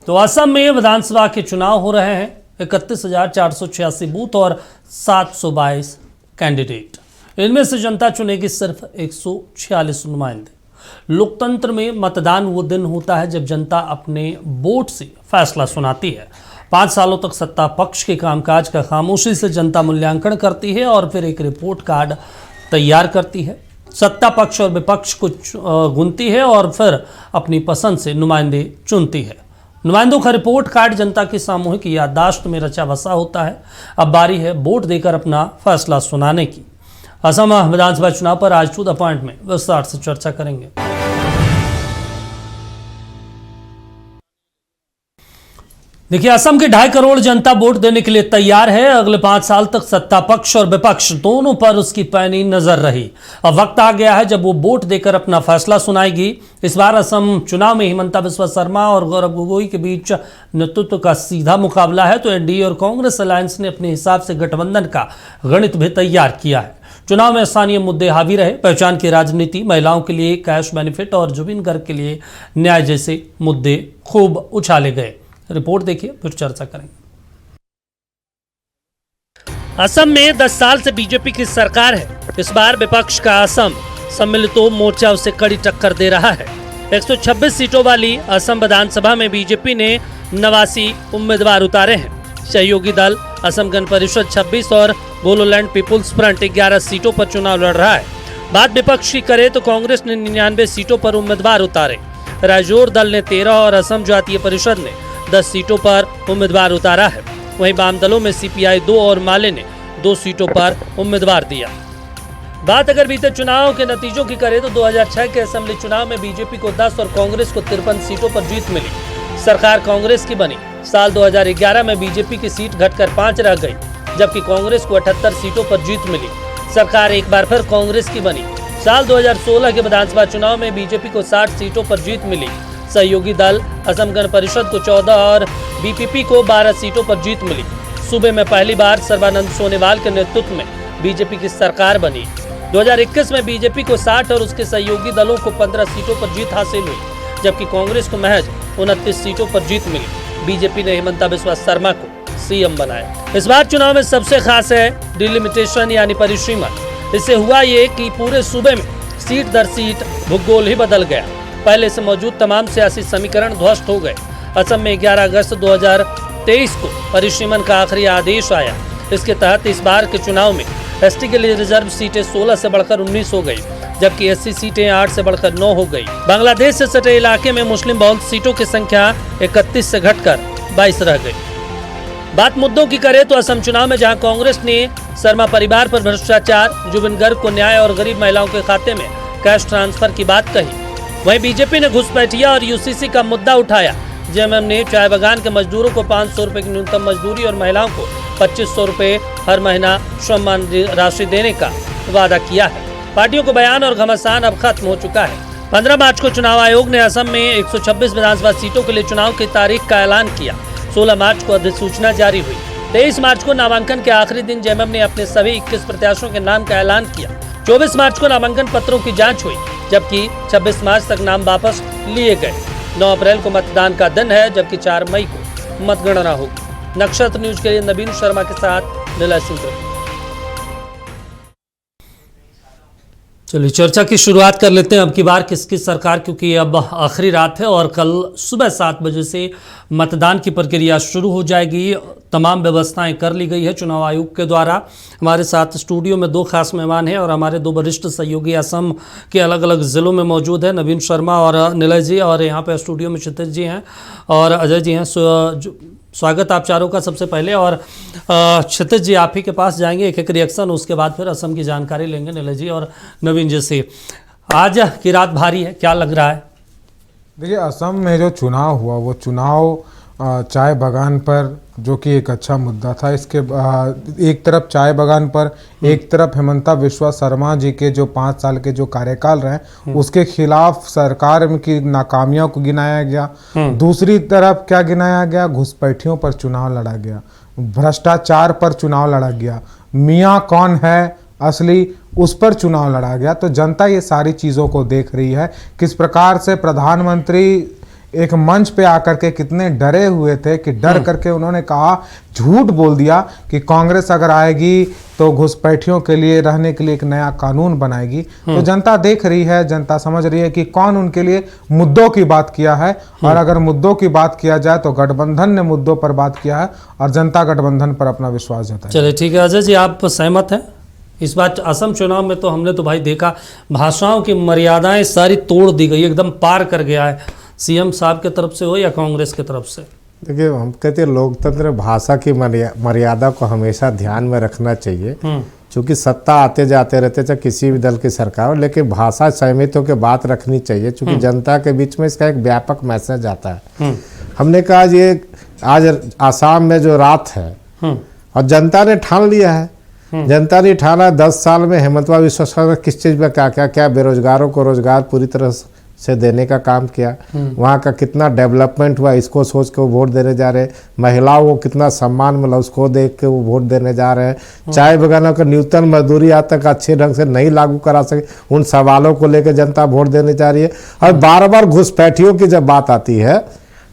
तो असम में विधानसभा के चुनाव हो रहे हैं। 31,486 बूथ और 722 कैंडिडेट। इनमें से जनता चुनेगी सिर्फ 146 नुमाइंदे। लोकतंत्र में मतदान वो दिन होता है जब जनता अपने वोट से फैसला सुनाती है। 5 सालों तक सत्ता पक्ष के कामकाज का खामोशी से जनता मूल्यांकन करती है और फिर एक रिपोर्ट कार्ड तैयार करती है। सत्ता पक्ष और विपक्ष को गिनती है और फिर अपनी पसंद से नुमाइंदे चुनती है। नुमाइंदों का रिपोर्ट कार्ड जनता की सामूहिक याददाश्त में रचा बसा होता है। अब बारी है वोट देकर अपना फैसला सुनाने की। असम विधानसभा चुनाव पर आज टू द पॉइंट में विस्तार से चर्चा करेंगे। देखिए, असम की 2.5 करोड़ जनता वोट देने के लिए तैयार है। अगले 5 साल तक सत्ता पक्ष और विपक्ष दोनों पर उसकी पैनी नजर रही। अब वक्त आ गया है जब वो वोट देकर अपना फैसला सुनाएगी। इस बार असम चुनाव में हिमंता बिस्वा शर्मा और गौरव गोगोई के बीच नेतृत्व का सीधा मुकाबला है, तो एनडीए और कांग्रेस अलायंस ने अपने हिसाब से गठबंधन का गणित भी तैयार किया है। चुनाव में स्थानीय मुद्दे हावी रहे। पहचान की राजनीति, महिलाओं के लिए कैश बेनिफिट और जुबिन गर्ग के लिए न्याय जैसे मुद्दे खूब उछाले गए। रिपोर्ट देखिए, फिर चर्चा करेंगे। असम में 10 साल से बीजेपी की सरकार है। इस बार विपक्ष का असम सम्मिलित मोर्चा उसे कड़ी टक्कर दे रहा है। 126 सीटों वाली असम विधानसभा में बीजेपी ने 89 उम्मीदवार उतारे हैं। सहयोगी दल असम गण परिषद 26 और बोडोलैंड पीपुल्स फ्रंट 11 सीटों पर चुनाव लड़ रहा है। बात विपक्ष की करे तो कांग्रेस ने 99 सीटों पर उम्मीदवार उतारे। राजौर दल ने 13 और असम जातीय परिषद ने 10 सीटों पर उम्मीदवार उतारा है। वहीं वाम दलों में सीपीआई 2 और माले ने 2 सीटों पर उम्मीदवार दिया। बात अगर बीते चुनाव के नतीजों की करें तो 2006 के असेंबली चुनाव में बीजेपी को 10 और कांग्रेस को 53 सीटों पर जीत मिली। सरकार कांग्रेस की बनी। साल 2011 में बीजेपी की सीट घटकर 5 रह गई, जबकि कांग्रेस को 78 सीटों पर जीत मिली। सरकार एक बार फिर कांग्रेस की बनी। साल 2016 के विधानसभा चुनाव में बीजेपी को 60 सीटों पर जीत मिली। सहयोगी दल असम गण परिषद को 14 और बीपीपी को 12 सीटों पर जीत मिली। सूबे में पहली बार सर्बानंद सोनोवाल के नेतृत्व में बीजेपी की सरकार बनी। 2021 में बीजेपी को 60 और उसके सहयोगी दलों को 15 सीटों पर जीत हासिल हुई, जबकि कांग्रेस को महज 29 सीटों पर जीत मिली। बीजेपी ने हिमंता बिस्वा शर्मा को सीएम बनाया। इस बार चुनाव में सबसे खास है डिलिमिटेशन यानी परिसीमन। इससे हुआ ये कि पूरे सूबे में सीट दर सीट भूगोल ही बदल गया। पहले से मौजूद तमाम सियासी समीकरण ध्वस्त हो गए। असम में 11 अगस्त 2023 को परिसीमन का आखिरी आदेश आया। इसके तहत इस बार के चुनाव में एसटी के लिए रिजर्व सीटें 16 से बढ़कर 19 हो गई, जबकि एससी सीटें 8 से बढ़कर 9 हो गई। बांग्लादेश से सटे इलाके में मुस्लिम बहुल सीटों की संख्या 31 से घटकर 22 रह गई। बात मुद्दों की करें तो असम चुनाव में जहां कांग्रेस ने शर्मा परिवार पर भ्रष्टाचार, जुबिन गर्ग को न्याय और गरीब महिलाओं के खाते में कैश ट्रांसफर की बात कही, वहीं बीजेपी ने घुसपैठिया और यूसीसी का मुद्दा उठाया। जेएमएम ने चाय बागान के मजदूरों को 500 रुपए की न्यूनतम मजदूरी और महिलाओं को 2500 रुपए हर महीना सम्मान राशि देने का वादा किया है। पार्टियों को बयान और घमासान अब खत्म हो चुका है। 15 मार्च को चुनाव आयोग ने असम में 126 विधानसभा सीटों के लिए चुनाव की तारीख का ऐलान किया। 16 मार्च को अधिसूचना जारी हुई। 23 मार्च को नामांकन के आखिरी दिन जेएमएम ने अपने सभी 21 प्रत्याशियों के नाम का ऐलान किया। 24 मार्च को नामांकन पत्रों की जांच हुई, जबकि 26 मार्च तक नाम वापस लिए गए। 9 अप्रैल को मतदान का दिन है, जबकि 4 मई को मतगणना होगी। नक्षत्र न्यूज के लिए नवीन शर्मा के साथ नीला सिंह। चलिए चर्चा की शुरुआत कर लेते हैं। अब की बार किसकी सरकार, क्योंकि अब आखिरी रात है और कल सुबह 7 बजे से मतदान की प्रक्रिया शुरू हो जाएगी। तमाम व्यवस्थाएं कर ली गई है चुनाव आयोग के द्वारा। हमारे साथ स्टूडियो में 2 खास मेहमान हैं और हमारे 2 वरिष्ठ सहयोगी असम के अलग अलग ज़िलों में मौजूद हैं, नवीन शर्मा और नीलय जी, और यहाँ पे स्टूडियो में क्षितिज जी हैं और अजय जी हैं। स्वागत आप चारों का सबसे पहले। और क्षितिज जी, आप ही के पास जाएंगे, एक रिएक्शन, उसके बाद फिर असम की जानकारी लेंगे नीलय जी और नवीन जी से। आज की रात भारी है, क्या लग रहा है? देखिए, असम में जो चुनाव हुआ वो चुनाव चाय बागान पर, जो कि एक अच्छा मुद्दा था। इसके एक तरफ चाय बागान पर, एक तरफ हिमंता बिस्वा शर्मा जी के जो 5 साल के जो कार्यकाल रहे उसके खिलाफ सरकार की नाकामियों को गिनाया गया। दूसरी तरफ क्या गिनाया गया? घुसपैठियों पर चुनाव लड़ा गया, भ्रष्टाचार पर चुनाव लड़ा गया, मियाँ कौन है असली उस पर चुनाव लड़ा गया। तो जनता ये सारी चीज़ों को देख रही है, किस प्रकार से प्रधानमंत्री एक मंच पे आकर के कितने डरे हुए थे कि डर करके उन्होंने कहा, झूठ बोल दिया कि कांग्रेस अगर आएगी तो घुसपैठियों के लिए रहने के लिए एक नया कानून बनाएगी। तो जनता देख रही है, जनता समझ रही है कि कौन उनके लिए मुद्दों की बात किया है, और अगर मुद्दों की बात किया जाए तो गठबंधन ने मुद्दों पर बात किया है और जनता गठबंधन पर अपना विश्वास जताया। चलिए ठीक है अजय जी, आप सहमत हैं इस बात? असम चुनाव में तो हमने तो भाई देखा भाषाओं की मर्यादाएं सारी तोड़ दी गई, एकदम पार कर गया है, सीएम साहब की तरफ से हो या कांग्रेस की तरफ से। देखिए, हम कहते हैं लोकतंत्र भाषा की मर्यादा को हमेशा ध्यान में रखना चाहिए, क्योंकि सत्ता आते जाते रहते चाहे किसी भी दल की सरकार हो, लेकिन भाषा सहमत होकर बात रखनी चाहिए, क्योंकि जनता के बीच में इसका एक व्यापक मैसेज आता है। हमने कहा ये आज आसाम में जो रात है और जनता ने ठान लिया है, जनता ने ठाना 10 साल में हेमंतवा बिस्वा शर्मा किस चीज़ में क्या बेरोजगारों को रोजगार पूरी तरह से देने का काम किया, वहाँ का कितना डेवलपमेंट हुआ, इसको सोच के वो वोट देने जा रहे हैं। महिलाओं को कितना सम्मान मिला, उसको देख के वो वोट देने जा रहे हैं। चाय बगानों का न्यूनतम मजदूरी आज तक अच्छे ढंग से नहीं लागू करा सके, उन सवालों को लेकर जनता वोट देने जा रही है। और बार बार घुसपैठियों की जब बात आती है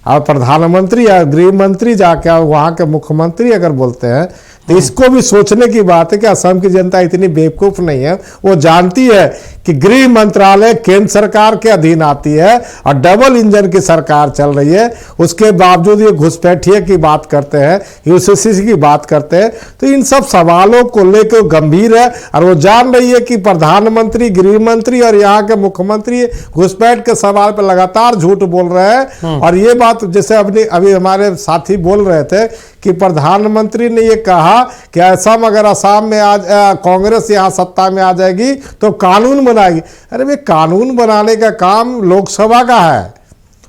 और प्रधानमंत्री या गृह मंत्री जाके वहाँ के मुख्यमंत्री अगर बोलते हैं, तो इसको भी सोचने की बात है कि असम की जनता इतनी बेवकूफ नहीं है, वो जानती है कि गृह मंत्रालय केंद्र सरकार के अधीन आती है और डबल इंजन की सरकार चल रही है, उसके बावजूद ये घुसपैठिए की बात करते हैं, यूसीसी की बात करते हैं। तो इन सब सवालों को लेकर गंभीर है और वो जान रही है कि प्रधानमंत्री, गृह मंत्री और यहाँ के मुख्यमंत्री घुसपैठ के सवाल पर लगातार झूठ बोल रहे हैं। और ये बात जैसे अभी हमारे साथी बोल रहे थे कि प्रधानमंत्री ने ये कहा कि असम अगर असम में आज कांग्रेस यहाँ सत्ता में आ जाएगी तो कानून बनाएगी। अरे भाई, कानून बनाने का काम लोकसभा का है,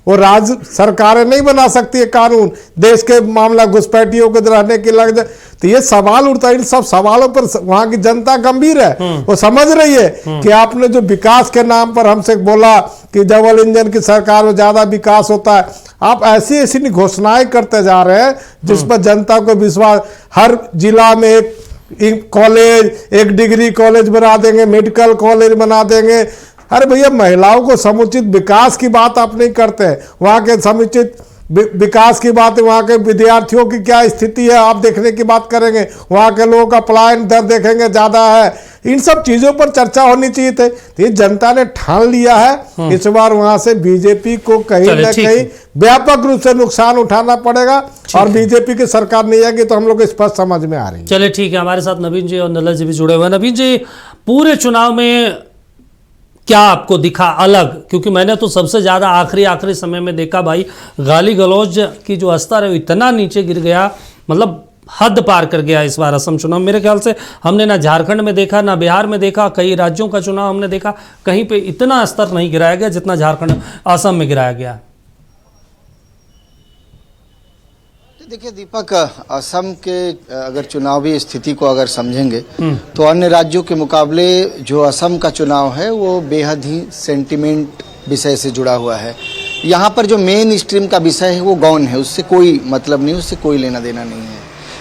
वो राज्य सरकारें नहीं बना सकती है कानून। देश के मामला घुसपैठियों के रहने के लग जाए तो ये सवाल उठता है। इन सब सवालों पर वहां की जनता गंभीर है, वो समझ रही है कि आपने जो विकास के नाम पर हमसे बोला कि डबल इंजन की सरकार में ज्यादा विकास होता है, आप ऐसी ऐसी घोषणाएं करते जा रहे हैं जिस पर जनता को विश्वास। हर जिला में एक कॉलेज, एक डिग्री कॉलेज बना देंगे, मेडिकल कॉलेज बना देंगे। अरे भैया, महिलाओं को समुचित विकास की बात आप नहीं करते हैं। वहाँ के समुचित विकास की बात है, वहाँ के विद्यार्थियों की क्या स्थिति है आप देखने की बात करेंगे, वहाँ के लोगों का पलायन दर देखेंगे ज़्यादा है। इन सब चीज़ों पर चर्चा होनी चाहिए थी। तो ये जनता ने ठान लिया है, इस बार वहाँ से बीजेपी को कहीं ना कहीं व्यापक रूप से नुकसान उठाना पड़ेगा और बीजेपी की सरकार नहीं आएगी तो हम लोग स्पष्ट समझ में आ रही है। चलिए ठीक है, हमारे साथ नवीन जी और नलल जी भी जुड़े हुए हैं। नवीन जी, पूरे चुनाव में क्या आपको दिखा अलग? क्योंकि मैंने तो सबसे ज़्यादा आखिरी समय में देखा भाई, गाली गलौज की जो स्तर है वो इतना नीचे गिर गया, मतलब हद पार कर गया इस बार असम चुनाव। मेरे ख्याल से हमने ना झारखंड में देखा, ना बिहार में देखा, कई राज्यों का चुनाव हमने देखा, कहीं पे इतना स्तर नहीं गिराया गया जितना झारखंड असम में गिराया गया। देखिए दीपक, असम के अगर चुनावी स्थिति को अगर समझेंगे तो अन्य राज्यों के मुकाबले जो असम का चुनाव है वो बेहद ही सेंटिमेंट विषय से जुड़ा हुआ है। यहाँ पर जो मेन स्ट्रीम का विषय है वो गौन है, उससे कोई मतलब नहीं, उससे कोई लेना देना नहीं है।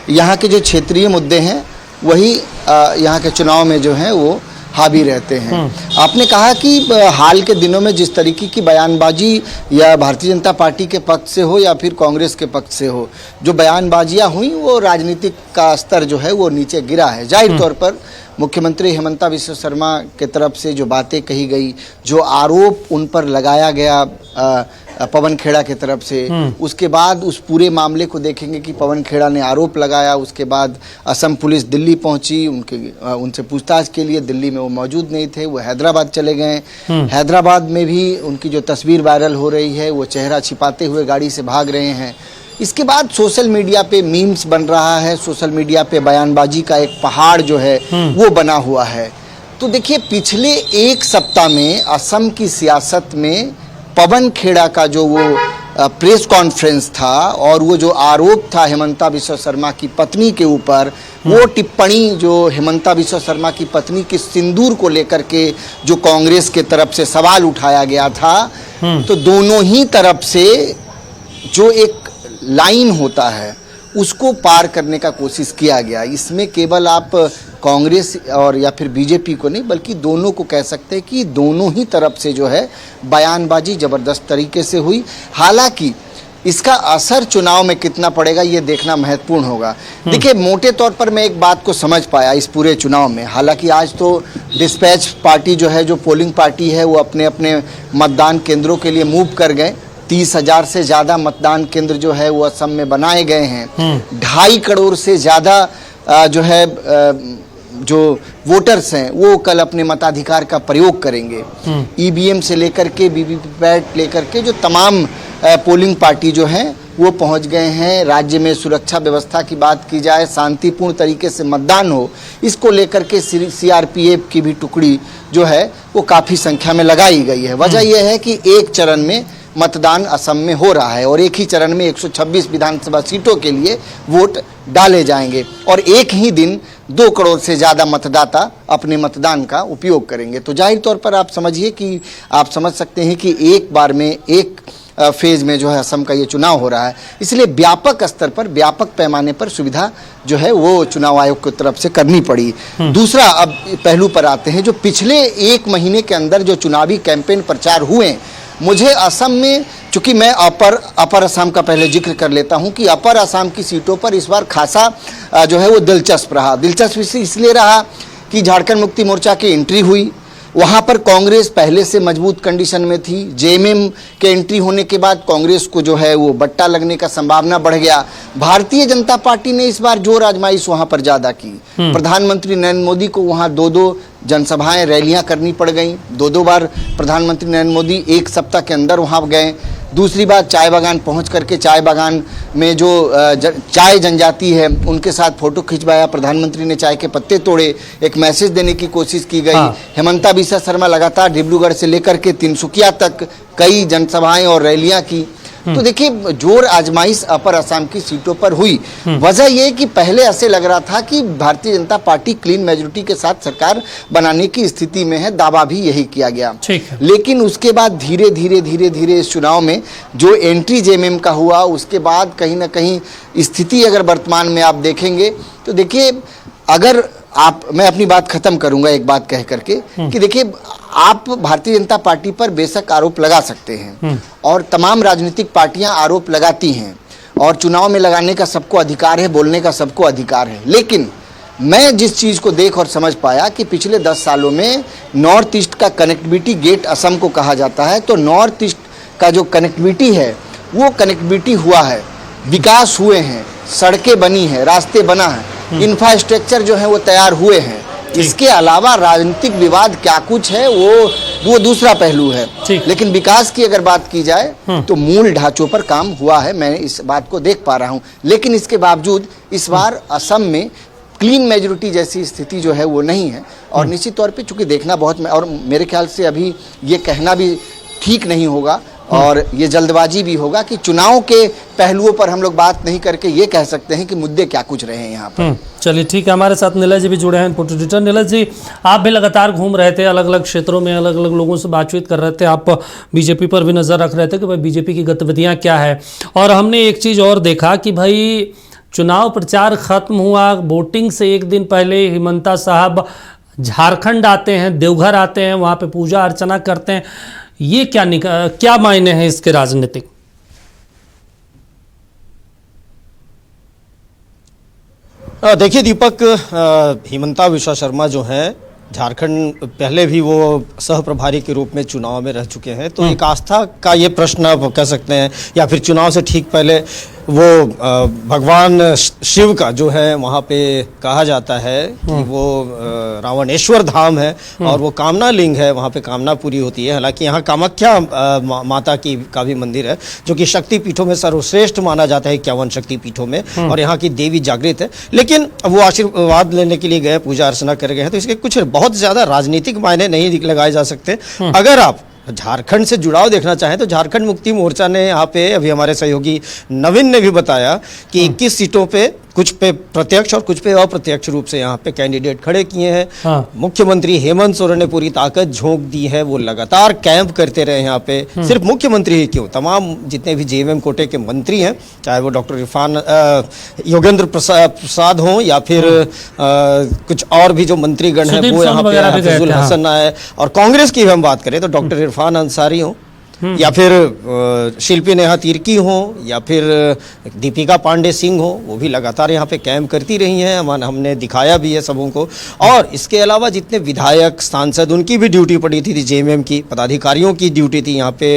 यहाँ के जो क्षेत्रीय मुद्दे हैं वही यहाँ के चुनाव में जो है वो हावी रहते हैं। आपने कहा कि हाल के दिनों में जिस तरीके की बयानबाजी या भारतीय जनता पार्टी के पक्ष से हो या फिर कांग्रेस के पक्ष से हो, जो बयानबाजियां हुई वो राजनीतिक का स्तर जो है वो नीचे गिरा है। जाहिर तौर पर मुख्यमंत्री हेमंता बिस्वा शर्मा के तरफ से जो बातें कही गई, जो आरोप उन पर लगाया गया पवन खेड़ा के तरफ से, उसके बाद उस पूरे मामले को देखेंगे कि पवन खेड़ा ने आरोप लगाया, उसके बाद असम पुलिस दिल्ली पहुंची, उनसे पूछताछ के लिए। दिल्ली में वो मौजूद नहीं थे, वो हैदराबाद चले गए। हैदराबाद में भी उनकी जो तस्वीर वायरल हो रही है, वो चेहरा छिपाते हुए गाड़ी से भाग रहे हैं। इसके बाद सोशल मीडिया पे मीम्स बन रहा है, सोशल मीडिया पे बयानबाजी का एक पहाड़ जो है वो बना हुआ है। तो देखिए, पिछले एक सप्ताह में असम की सियासत में पवन खेड़ा का जो वो प्रेस कॉन्फ्रेंस था और वो जो आरोप था हेमंता बिस्वा शर्मा की पत्नी के ऊपर, वो टिप्पणी जो हेमंता बिस्वा शर्मा की पत्नी के सिंदूर को लेकर के जो कांग्रेस के तरफ से सवाल उठाया गया था, तो दोनों ही तरफ से जो एक लाइन होता है उसको पार करने का कोशिश किया गया। इसमें केवल आप कांग्रेस और या फिर बीजेपी को नहीं बल्कि दोनों को कह सकते हैं कि दोनों ही तरफ से जो है बयानबाजी जबरदस्त तरीके से हुई। हालांकि इसका असर चुनाव में कितना पड़ेगा ये देखना महत्वपूर्ण होगा। देखिए, मोटे तौर पर मैं एक बात को समझ पाया इस पूरे चुनाव में। हालांकि आज तो डिस्पैच पार्टी जो है, जो पोलिंग पार्टी है, वो अपने अपने मतदान केंद्रों के लिए मूव कर गए। 30,000 से ज़्यादा मतदान केंद्र जो है वो असम में बनाए गए हैं। 2.5 करोड़ से ज़्यादा जो है जो वोटर्स हैं वो कल अपने मताधिकार का प्रयोग करेंगे। ईवीएम से लेकर के वीवीपैट लेकर के जो तमाम पोलिंग पार्टी जो हैं वो पहुंच गए हैं। राज्य में सुरक्षा व्यवस्था की बात की जाए, शांतिपूर्ण तरीके से मतदान हो, इसको लेकर के सीआरपीएफ की भी टुकड़ी जो है वो काफ़ी संख्या में लगाई गई है। वजह यह है कि एक चरण में मतदान असम में हो रहा है और एक ही चरण में 126 विधानसभा सीटों के लिए वोट डाले जाएंगे और एक ही दिन 2 करोड़ से ज़्यादा मतदाता अपने मतदान का उपयोग करेंगे। तो जाहिर तौर पर आप समझिए कि आप समझ सकते हैं कि एक बार में एक फेज में जो है असम का ये चुनाव हो रहा है, इसलिए व्यापक स्तर पर, व्यापक पैमाने पर सुविधा जो है वो चुनाव आयोग की तरफ से करनी पड़ी। दूसरा, अब पहलू पर आते हैं, जो पिछले 1 महीने के अंदर जो चुनावी कैंपेन प्रचार हुए, मुझे असम में, चूंकि मैं अपर असम का पहले जिक्र कर लेता हूं कि अपर असम की सीटों पर इस बार खासा जो है वो दिलचस्प रहा। दिलचस्प इसलिए रहा कि झारखंड मुक्ति मोर्चा की एंट्री हुई, वहां पर कांग्रेस पहले से मजबूत कंडीशन में थी। जेएमएम के एंट्री होने के बाद कांग्रेस को जो है वो बट्टा लगने का संभावना बढ़ गया। भारतीय जनता पार्टी ने इस बार जोर आजमाइश वहां पर ज्यादा की। प्रधानमंत्री नरेंद्र मोदी को वहां 2-2 जनसभाएं, रैलियां करनी पड़ गई। 2-2 बार प्रधानमंत्री नरेंद्र मोदी एक सप्ताह के अंदर वहां गए। दूसरी बात, चाय बागान पहुंच करके चाय बागान में जो चाय जनजाति है उनके साथ फोटो खिंचवाया। प्रधानमंत्री ने चाय के पत्ते तोड़े, एक मैसेज देने की कोशिश की गई। हेमंता बिस्वा शर्मा लगातार डिब्रूगढ़ से लेकर के तिनसुकिया तक कई जनसभाएं और रैलियां की। तो देखिए, जोर आजमाइश अपर असम की सीटों पर हुई। वजह यह कि पहले ऐसे लग रहा था कि Bharatiya Janata party clean majority के साथ सरकार बनाने की स्थिति में है, दावा भी यही किया गया। लेकिन उसके बाद धीरे धीरे इस चुनाव में जो एंट्री जेएमएम का हुआ, उसके बाद कहीं ना कहीं स्थिति अगर वर्तमान में आप देखेंगे तो देखिए, अगर मैं अपनी बात खत्म करूंगा एक बात कह करके कि देखिए, आप भारतीय जनता पार्टी पर बेशक आरोप लगा सकते हैं और तमाम राजनीतिक पार्टियां आरोप लगाती हैं और चुनाव में लगाने का सबको अधिकार है, बोलने का सबको अधिकार है। लेकिन मैं जिस चीज को देख और समझ पाया कि पिछले 10 सालों में नॉर्थ ईस्ट का कनेक्टिविटी गेट असम को कहा जाता है, तो नॉर्थ ईस्ट का जो कनेक्टिविटी है वो कनेक्टिविटी हुआ है, विकास हुए हैं, सड़कें बनी हैं, रास्ते बना है, इंफ्रास्ट्रक्चर जो है वो तैयार हुए हैं। इसके अलावा राजनीतिक विवाद क्या कुछ है वो दूसरा पहलू है। लेकिन विकास की अगर बात की जाए तो मूल ढांचों पर काम हुआ है, मैं इस बात को देख पा रहा हूं। लेकिन इसके बावजूद इस बार असम में क्लीन मेजोरिटी जैसी स्थिति जो है वो नहीं है और निश्चित तौर पे चूंकि देखना बहुत, और मेरे ख्याल से अभी ये कहना भी ठीक नहीं होगा और ये जल्दबाजी भी होगा कि चुनाव के पहलुओं पर हम लोग बात नहीं करके ये कह सकते हैं कि मुद्दे क्या कुछ रहे हैं यहाँ पर। चलिए ठीक है, हमारे साथ नीलज जी भी जुड़े हैं, फोटो एडिटर। नीलज जी, आप भी लगातार घूम रहे थे, अलग अलग क्षेत्रों में अलग अलग लोगों से बातचीत कर रहे थे, आप बीजेपी पर भी नज़र रख रहे थे कि भाई बीजेपी की गतिविधियाँ क्या है। और हमने एक चीज़ और देखा कि भाई चुनाव प्रचार खत्म हुआ, वोटिंग से एक दिन पहले हेमंता साहब झारखंड आते हैं, देवघर आते हैं, वहाँ पे पूजा अर्चना करते हैं। ये क्या मायने हैं इसके राजनीतिक? देखिए दीपक, हेमंता बिस्वा शर्मा जो है झारखंड पहले भी वो सह प्रभारी के रूप में चुनाव में रह चुके हैं, तो एक आस्था का ये प्रश्न आप कह सकते हैं, या फिर चुनाव से ठीक पहले वो भगवान शिव का जो है वहाँ पे कहा जाता है कि वो रावणेश्वर धाम है और वो कामना लिंग है, वहाँ पे कामना पूरी होती है। हालांकि यहाँ कामाख्या माता का भी मंदिर है जो कि शक्ति पीठों में सर्वश्रेष्ठ माना जाता है, 51 शक्ति पीठों में, और यहाँ की देवी जागृत है। लेकिन वो आशीर्वाद लेने के लिए गए, पूजा अर्चना कर गए हैं, तो इसके कुछ बहुत ज्यादा राजनीतिक मायने नहीं लगाए जा सकते। अगर आप झारखंड से जुड़ाव देखना चाहें तो झारखंड मुक्ति मोर्चा ने यहाँ पे, अभी हमारे सहयोगी नवीन ने भी बताया कि 21 सीटों पे कुछ पे प्रत्यक्ष और कुछ पे अप्रत्यक्ष रूप से यहाँ पे कैंडिडेट खड़े किए हैं। हाँ। मुख्यमंत्री हेमंत सोरेन ने पूरी ताकत झोंक दी है, वो लगातार कैंप करते रहे यहाँ पे। सिर्फ मुख्यमंत्री ही क्यों, तमाम जितने भी जेएमएम कोटे के मंत्री हैं, चाहे वो डॉक्टर इरफान योगेंद्र प्रसाद हों या फिर कुछ और भी जो मंत्रीगण हैं वो यहाँ पे हफीजुल हसन आए, और कांग्रेस की भी हम बात करें तो डॉक्टर इरफान अंसारी हों या फिर शिल्पी नेहा तिर्की हो या फिर दीपिका पांडे सिंह हो, वो भी लगातार यहाँ पे कैंप करती रही हैं। हमने दिखाया भी है सबों को। और इसके अलावा जितने विधायक सांसद, उनकी भी ड्यूटी पड़ी थी जेएमएम की, पदाधिकारियों की ड्यूटी थी। यहाँ पे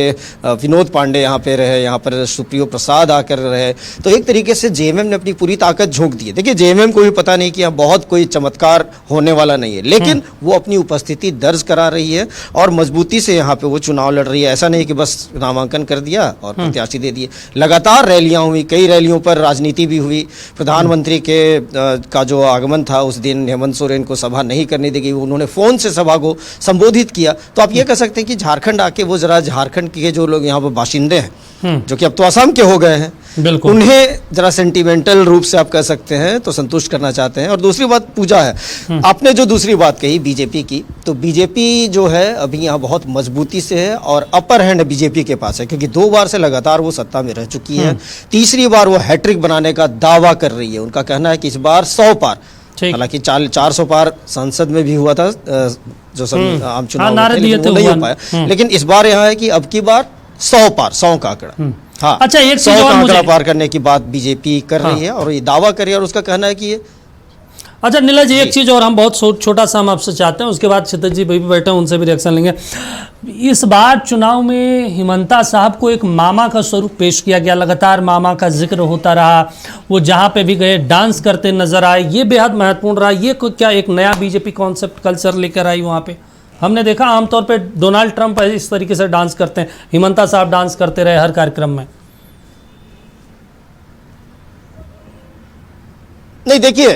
विनोद पांडे यहाँ पे रहे, यहाँ पर सुप्रियो प्रसाद आकर रहे। तो एक तरीके से जेएमएम ने अपनी पूरी ताकत झोंक दी है। देखिए जेएमएम को भी पता नहीं कि यहाँ बहुत कोई चमत्कार होने वाला नहीं है, लेकिन वो अपनी उपस्थिति दर्ज करा रही है और मजबूती से यहाँ पे वो चुनाव लड़ रही है। ऐसा नहीं कि बस नामांकन कर दिया और प्रत्याशी दे दिए। लगातार रैलियां हुई, कई रैलियों पर राजनीति भी हुई। प्रधानमंत्री के का जो आगमन था उस दिन हेमंत सोरेन को सभा नहीं करने दी गई, उन्होंने फोन से सभा को संबोधित किया। तो आप ये कह सकते हैं कि झारखंड आके वो जरा झारखंड के जो लोग यहाँ पर बाशिंदे हैं, जो कि अब तो असम के हो गए हैं, बिल्कुल, उन्हें जरा सेंटिमेंटल रूप से आप कह सकते हैं तो संतुष्ट करना चाहते हैं। और दूसरी बात पूजा है। आपने जो दूसरी बात कही बीजेपी की, तो बीजेपी जो है अभी यहाँ बहुत मजबूती से है और अपर हैंड बीजेपी के पास है, क्योंकि 2 बार से लगातार वो सत्ता में रह चुकी है। तीसरी बार वो हैट्रिक बनाने का दावा कर रही है। उनका कहना है कि इस बार 100 पार, हालांकि 400 पार संसद में भी हुआ था, जो सब आम चुनाव नहीं हो पाया, लेकिन इस बार यहाँ है कि अब की बार 100 पार, 100 का आंकड़ा। हाँ, अच्छा, एक चीज और मुझे पार करने की बात बीजेपी कर रही है और ये दावा कर रही है और उसका कहना है कि ये। अच्छा नीला जी, एक चीज और हम बहुत छोटा सा हम आपसे चाहते हैं, उसके बाद क्षितिज जी भी बैठे हैं, उनसे भी रिएक्शन लेंगे। इस बार चुनाव में हिमंता साहब को एक मामा का स्वरूप पेश किया गया, लगातार मामा का जिक्र होता रहा, वो जहाँ पे भी गए डांस करते नजर आए, ये बेहद महत्वपूर्ण रहा। ये क्या एक नया बीजेपी कॉन्सेप्ट कल्चर लेकर आई वहाँ पे? हमने देखा आमतौर पे डोनाल्ड ट्रंप इस तरीके से डांस करते हैं, हिमंता साहब डांस करते रहे हर कार्यक्रम में। नहीं देखिए,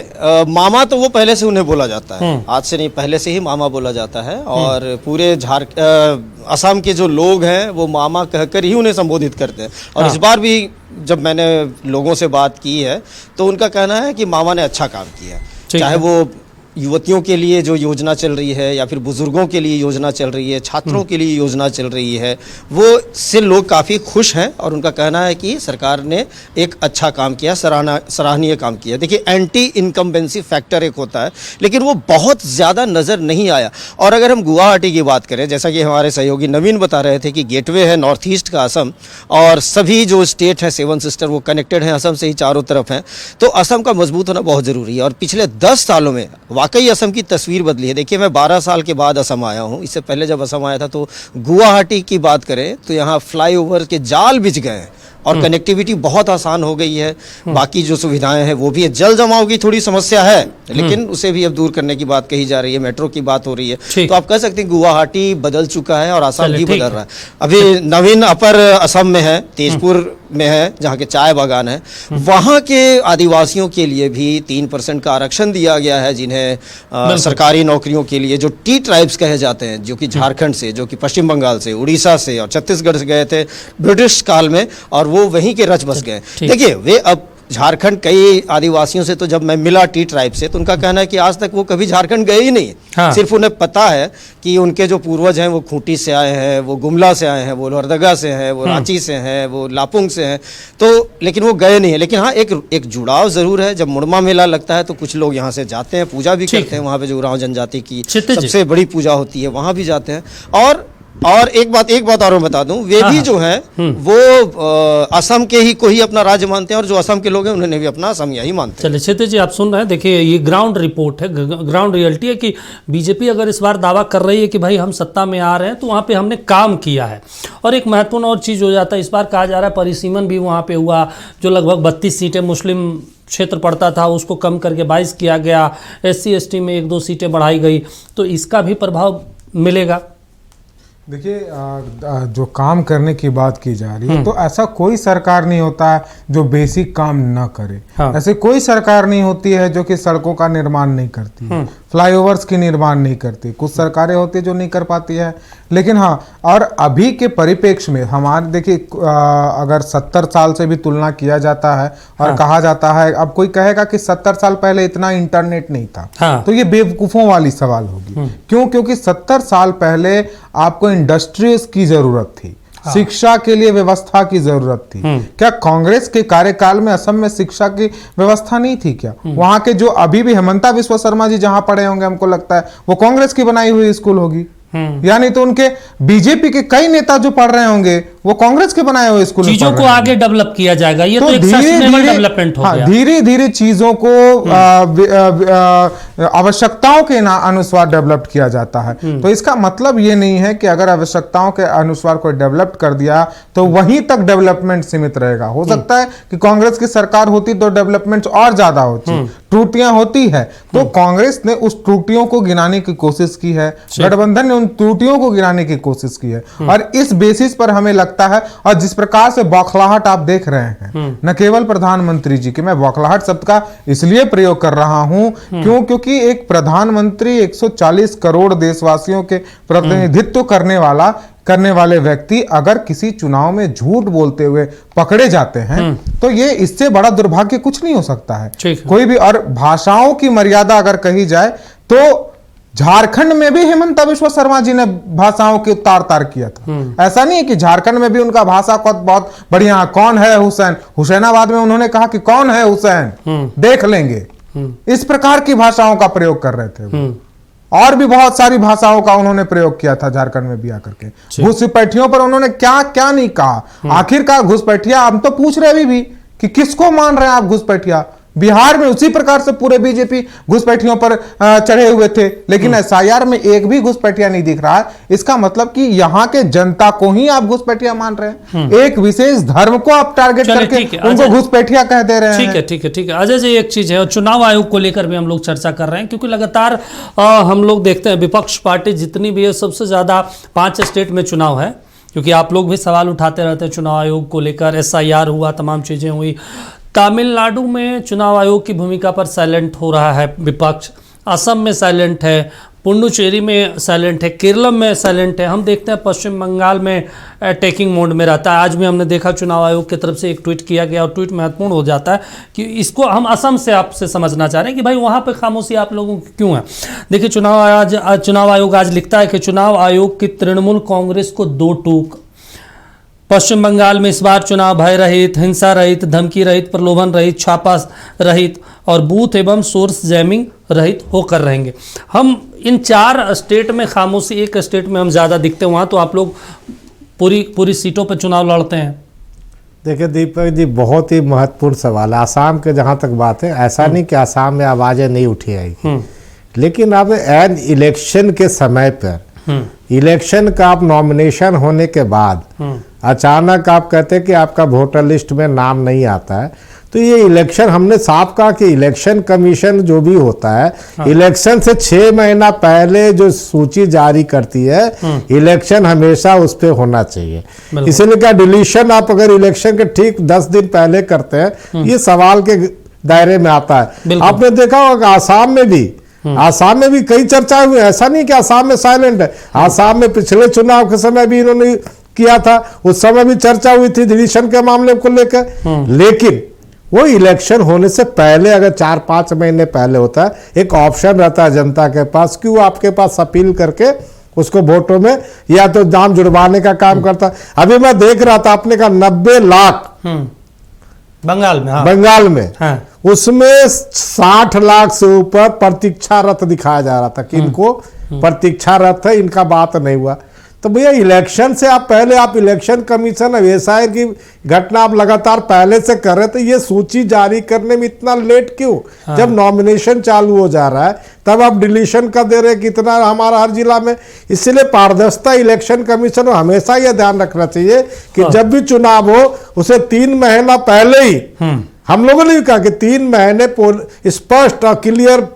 मामा तो वो पहले से उन्हें बोला जाता है, आज से नहीं, पहले से ही मामा बोला जाता है। और पूरे असम के जो लोग हैं वो मामा कहकर ही उन्हें संबोधित करते हैं। और इस बार भी जब मैंने लोगों से बात की है तो उनका कहना है कि मामा ने अच्छा काम किया, चाहे वो युवतियों के लिए जो योजना चल रही है या फिर बुजुर्गों के लिए योजना चल रही है, छात्रों के लिए योजना चल रही है, वो से लोग काफ़ी खुश हैं। और उनका कहना है कि सरकार ने एक अच्छा काम किया, सराहनीय काम किया। देखिए एंटी इनकम्बेंसी फैक्टर एक होता है, लेकिन वो बहुत ज़्यादा नज़र नहीं आया। और अगर हम गुवाहाटी की बात करें, जैसा कि हमारे सहयोगी नवीन बता रहे थे कि गेटवे है नॉर्थ ईस्ट का असम, और सभी जो स्टेट हैं 7 सिस्टर वो कनेक्टेड हैं असम से ही, चारों तरफ हैं, तो असम का मजबूत होना बहुत ज़रूरी है। और पिछले 10 सालों में वाकई असम की तस्वीर बदली है। देखिए मैं 12 साल के बाद असम आया हूँ, इससे पहले जब असम आया था तो गुवाहाटी की बात करें तो यहाँ फ्लाईओवर के जाल बिछ गए हैं और कनेक्टिविटी बहुत आसान हो गई है। बाकी जो सुविधाएं हैं वो भी है। जल जमाव की थोड़ी समस्या है, लेकिन उसे भी अब दूर करने की बात कही जा रही है, मेट्रो की बात हो रही है। तो आप कह सकते हैं गुवाहाटी बदल चुका है और असम भी बदल रहा है। अभी नवीन अपर असम में है, तेजपुर में है, जहाँ के चाय बागान है, वहाँ के आदिवासियों के लिए भी 3% का आरक्षण दिया गया है, जिन्हें सरकारी नौकरियों के लिए, जो टी ट्राइब्स कहे जाते हैं, जो कि झारखंड से, जो कि पश्चिम बंगाल से, उड़ीसा से और छत्तीसगढ़ से गए थे ब्रिटिश काल में, और वो वहीं के रच बस गए। देखिए वे अब झारखंड, कई आदिवासियों से तो जब मैं मिला टी ट्राइब से, तो उनका कहना है कि आज तक वो कभी झारखंड गए ही नहीं। हाँ। सिर्फ उन्हें पता है कि उनके जो पूर्वज हैं वो खूंटी से आए हैं, वो गुमला से आए हैं, वो लोहरदगा से हैं, वो रांची से हैं, वो लापुंग से हैं, तो लेकिन वो गए नहीं है। लेकिन हाँ, एक जुड़ाव जरूर है। जब मुड़मा मेला लगता है तो कुछ लोग यहाँ से जाते हैं, पूजा भी करते हैं। वहाँ पे जो उरांव जनजाति की सबसे बड़ी पूजा होती है, वहाँ भी जाते हैं। और एक बात और मैं बता दूं, वे भी जो है वो असम के ही को ही अपना राज्य मानते हैं, और जो असम के लोग हैं उन्हें भी अपना असम यही मानते हैं। चलिए क्षितिज जी, आप सुन रहे हैं, देखिए ये ग्राउंड रिपोर्ट है, ग्राउंड रियलिटी है कि बीजेपी अगर इस बार दावा कर रही है कि भाई हम सत्ता में आ रहे हैं, तो वहाँ पे हमने काम किया है। और एक महत्वपूर्ण और चीज़ हो जाता है, इस बार कहा जा रहा है परिसीमन भी वहाँ पे हुआ, जो लगभग 32 सीटें मुस्लिम क्षेत्र पड़ता था उसको कम करके 22 किया गया, SC ST में 1-2 सीटें बढ़ाई गई, तो इसका भी प्रभाव मिलेगा। देखिए जो काम करने की बात की जा रही है, तो ऐसा कोई सरकार नहीं होता है जो बेसिक काम न करे। हाँ। ऐसे कोई सरकार नहीं होती है जो कि सड़कों का निर्माण नहीं करती है। फ्लाईओवर्स की निर्माण नहीं करती, कुछ सरकारें होती है जो नहीं कर पाती है। लेकिन हाँ, और अभी के परिप्रेक्ष्य में हमारे देखिए, अगर 70 साल से भी तुलना किया जाता है और कहा जाता है, अब कोई कहेगा कि 70 साल पहले इतना इंटरनेट नहीं था, तो ये बेवकूफों वाली सवाल होगी। क्यों? क्योंकि 70 साल पहले आपको इंडस्ट्रीज की जरूरत थी, शिक्षा के लिए व्यवस्था की जरूरत थी। क्या कांग्रेस के कार्यकाल में असम में शिक्षा की व्यवस्था नहीं थी क्या? वहां के जो अभी भी हेमंता विश्व शर्मा जी जहां पढ़े होंगे, हमको लगता है वो कांग्रेस की बनाई हुई स्कूल होगी। यानी तो उनके बीजेपी के कई नेता जो पढ़ रहे होंगे वो कांग्रेस के बनाए हुए स्कूल। चीजों को आगे डेवलप किया जाएगा, ये तो एक सस्टेनेबल डेवलपमेंट हो गया। धीरे धीरे चीजों को आवश्यकताओं के अनुसार डेवलप किया जाता है। तो इसका मतलब ये नहीं है कि अगर आवश्यकताओं के अनुसार कोई डेवलप कर दिया तो वहीं तक डेवलपमेंट सीमित रहेगा। हो सकता है कि कांग्रेस की सरकार होती तो डेवलपमेंट और ज्यादा होती, त्रुटियां होती है तो कांग्रेस ने उस त्रुटियों को गिनाने की कोशिश की है, गठबंधन ने उन त्रुटियों को गिनाने की कोशिश की है। और इस बेसिस पर हमें लगता है, और जिस प्रकार से बौखलाहट आप देख रहे हैं, न केवल प्रधानमंत्री जी की, मैं बौखलाहट शब्द का इसलिए प्रयोग कर रहा हूं क्योंकि एक प्रधानमंत्री 140 करोड़ देशवासियों के प्रतिनिधित्व करने वाले व्यक्ति अगर किसी चुनाव में झूठ बोलते हुए पकड़े जाते हैं तो ये इससे बड़ा दुर्भाग्य कुछ नहीं हो सकता है कोई भी। और भाषाओं की मर्यादा अगर कही जाए तो झारखंड में भी हेमंता विश्व शर्मा जी ने भाषाओं के तार किया था। ऐसा नहीं है कि झारखंड में भी उनका भाषा बहुत बढ़िया, कौन है हुसैन, हुसैनाबाद में उन्होंने कहा कि कौन है हुसैन, देख लेंगे, इस प्रकार की भाषाओं का प्रयोग कर रहे थे वो। और भी बहुत सारी भाषाओं का उन्होंने प्रयोग किया था झारखंड में भी आकर के। घुसपैठियों पर उन्होंने क्या क्या नहीं कहा। आखिरकार घुसपैठिया, हम तो पूछ रहे अभी भी कि किसको मान रहे हैं आप घुसपैठिया। बिहार में उसी प्रकार से पूरे बीजेपी घुसपैठियों पर चढ़े हुए थे, लेकिन एसआईआर में एक भी घुसपैठिया नहीं दिख रहा है। इसका मतलब कि यहाँ के जनता को ही आप घुसपैठिया मान रहे हैं, एक विशेष धर्म को आप टारगेट करके उनको घुसपैठिया कह दे रहे हैं। ठीक है अजय जी, एक चीज है, चुनाव आयोग को लेकर भी हम लोग चर्चा कर रहे हैं क्योंकि लगातार हम लोग देखते हैं विपक्ष पार्टी जितनी भी है सबसे ज्यादा 5 स्टेट में चुनाव है, क्योंकि आप लोग भी सवाल उठाते रहते हैं चुनाव आयोग को लेकर। एसआईआर हुआ, तमाम चीजें हुई। तमिलनाडु में चुनाव आयोग की भूमिका पर साइलेंट हो रहा है विपक्ष, असम में साइलेंट है, पुडुचेरी में साइलेंट है, केरल में साइलेंट है। हम देखते हैं पश्चिम बंगाल में अटैकिंग मोड में रहता है। आज भी हमने देखा चुनाव आयोग की तरफ से एक ट्वीट किया गया और ट्वीट महत्वपूर्ण हो जाता है कि इसको हम असम से आपसे समझना चाह रहे हैं कि भाई वहाँ पे खामोशी आप लोगों की क्यों है। देखिए चुनाव आयोग आज लिखता है कि चुनाव आयोग की तृणमूल कांग्रेस को 2 टूक। पश्चिम बंगाल में इस बार चुनाव भय रहित, हिंसा रहित, धमकी रहित, प्रलोभन रहित, छापा रहित और बूथ एवं सोर्स जैमिंग रहित होकर रहेंगे। हम इन 4 स्टेट में खामोशी, एक स्टेट में हम ज़्यादा दिखते हैं, वहाँ तो आप लोग पूरी सीटों पर चुनाव लड़ते हैं। देखिए दीपक जी, बहुत ही महत्वपूर्ण सवाल है। आसाम के जहाँ तक बात है, ऐसा नहीं कि आसाम में आवाज़ें नहीं उठी आएगी, लेकिन अब एन इलेक्शन के समय पर, इलेक्शन का आप नॉमिनेशन होने के बाद अचानक आप कहते हैं कि आपका वोटर लिस्ट में नाम नहीं आता है, तो ये इलेक्शन, हमने साफ कहा कि इलेक्शन कमीशन जो भी होता है, इलेक्शन से 6 महीना पहले जो सूची जारी करती है, इलेक्शन हमेशा उस पर होना चाहिए। इसीलिए क्या डिलीशन आप अगर इलेक्शन के ठीक 10 दिन पहले करते हैं, ये सवाल के दायरे में आता है। आपने देखा होगा आसाम में भी कई चर्चा हुई, ऐसा नहीं कि आसाम में साइलेंट है। आसाम में पिछले चुनाव के समय भी इन्होंने किया था, उस समय भी चर्चा हुई थी डिलीशन के मामले को लेकर। लेकिन वो इलेक्शन होने से पहले, अगर 4-5 महीने पहले होता है, एक ऑप्शन रहता है जनता के पास कि वो आपके पास अपील करके उसको वोटों में या तो नाम जुड़वाने का काम करता है। अभी मैं देख रहा था, आपने कहा 90 लाख बंगाल में उसमें 60 लाख से ऊपर प्रतीक्षारत दिखाया जा रहा था कि इनको प्रतीक्षारत है, इनका बात नहीं हुआ। तो भैया इलेक्शन से आप पहले, आप इलेक्शन कमीशन एसआईआर की घटना आप लगातार पहले से कर रहे थे, ये सूची जारी करने में इतना लेट क्यों? जब नॉमिनेशन चालू हो जा रहा है तब आप डिलीशन का दे रहे कितना हमारा हर जिला में। इसलिए पारदर्शिता इलेक्शन कमीशन को हमेशा यह ध्यान रखना चाहिए कि जब भी चुनाव हो उसे 3 महीना पहले ही, हम लोगों ने भी कहा कि 3 महीने स्पष्ट और क्लियर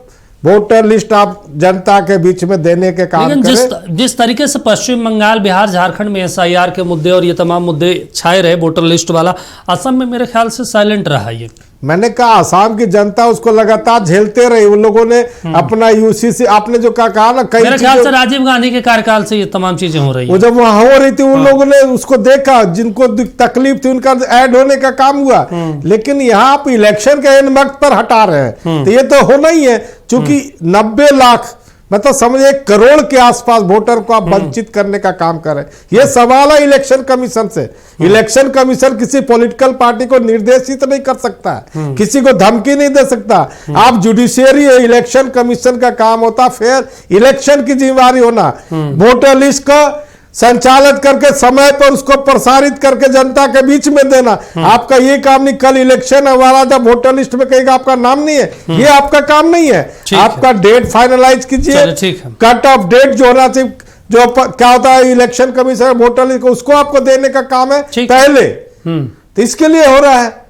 वोटर लिस्ट आप जनता के बीच में देने के काम लेकिन करें। जिस तरीके से पश्चिम बंगाल, बिहार, झारखंड में एसआईआर के मुद्दे और ये तमाम मुद्दे छाए रहे, वोटर लिस्ट वाला, असम में मेरे ख्याल से साइलेंट रहा ये। मैंने कहा असम की जनता उसको लगातार झेलते रही। उन लोगों ने अपना यूसीसी, आपने जो कहा ना, कई मेरे ख्याल से राजीव गांधी के कार्यकाल से ये तमाम चीजें हो रही वो है। जब वहां हो रही थी उन लोगों ने उसको देखा, जिनको तकलीफ थी उनका ऐड होने का काम हुआ। लेकिन यहाँ आप इलेक्शन के एन वक्त पर हटा रहे हैं, तो ये तो होना ही है। चूंकि 90 लाख मतलब समझे 1 करोड़ के आसपास वोटर को आप वंचित करने का काम कर रहे हैं। ये सवाल है इलेक्शन कमीशन से। इलेक्शन कमीशन किसी पॉलिटिकल पार्टी को निर्देशित नहीं कर सकता है, किसी को धमकी नहीं दे सकता। आप जुडिशियरी है, इलेक्शन कमीशन का काम होता फिर इलेक्शन की जिम्मेवारी होना, वोटर लिस्ट का संचालित करके समय पर उसको प्रसारित करके जनता के बीच में देना। आपका ये काम नहीं। कल इलेक्शन हमारा जब वोटर लिस्ट में कहेगा आपका नाम नहीं है, ये आपका काम नहीं है। आपका डेट फाइनलाइज कीजिए, कट ऑफ डेट जो होना चाहिए, जो क्या होता है इलेक्शन कमीशन वोटर लिस्ट उसको आपको देने का काम है पहले। तो इसके लिए हो रहा है।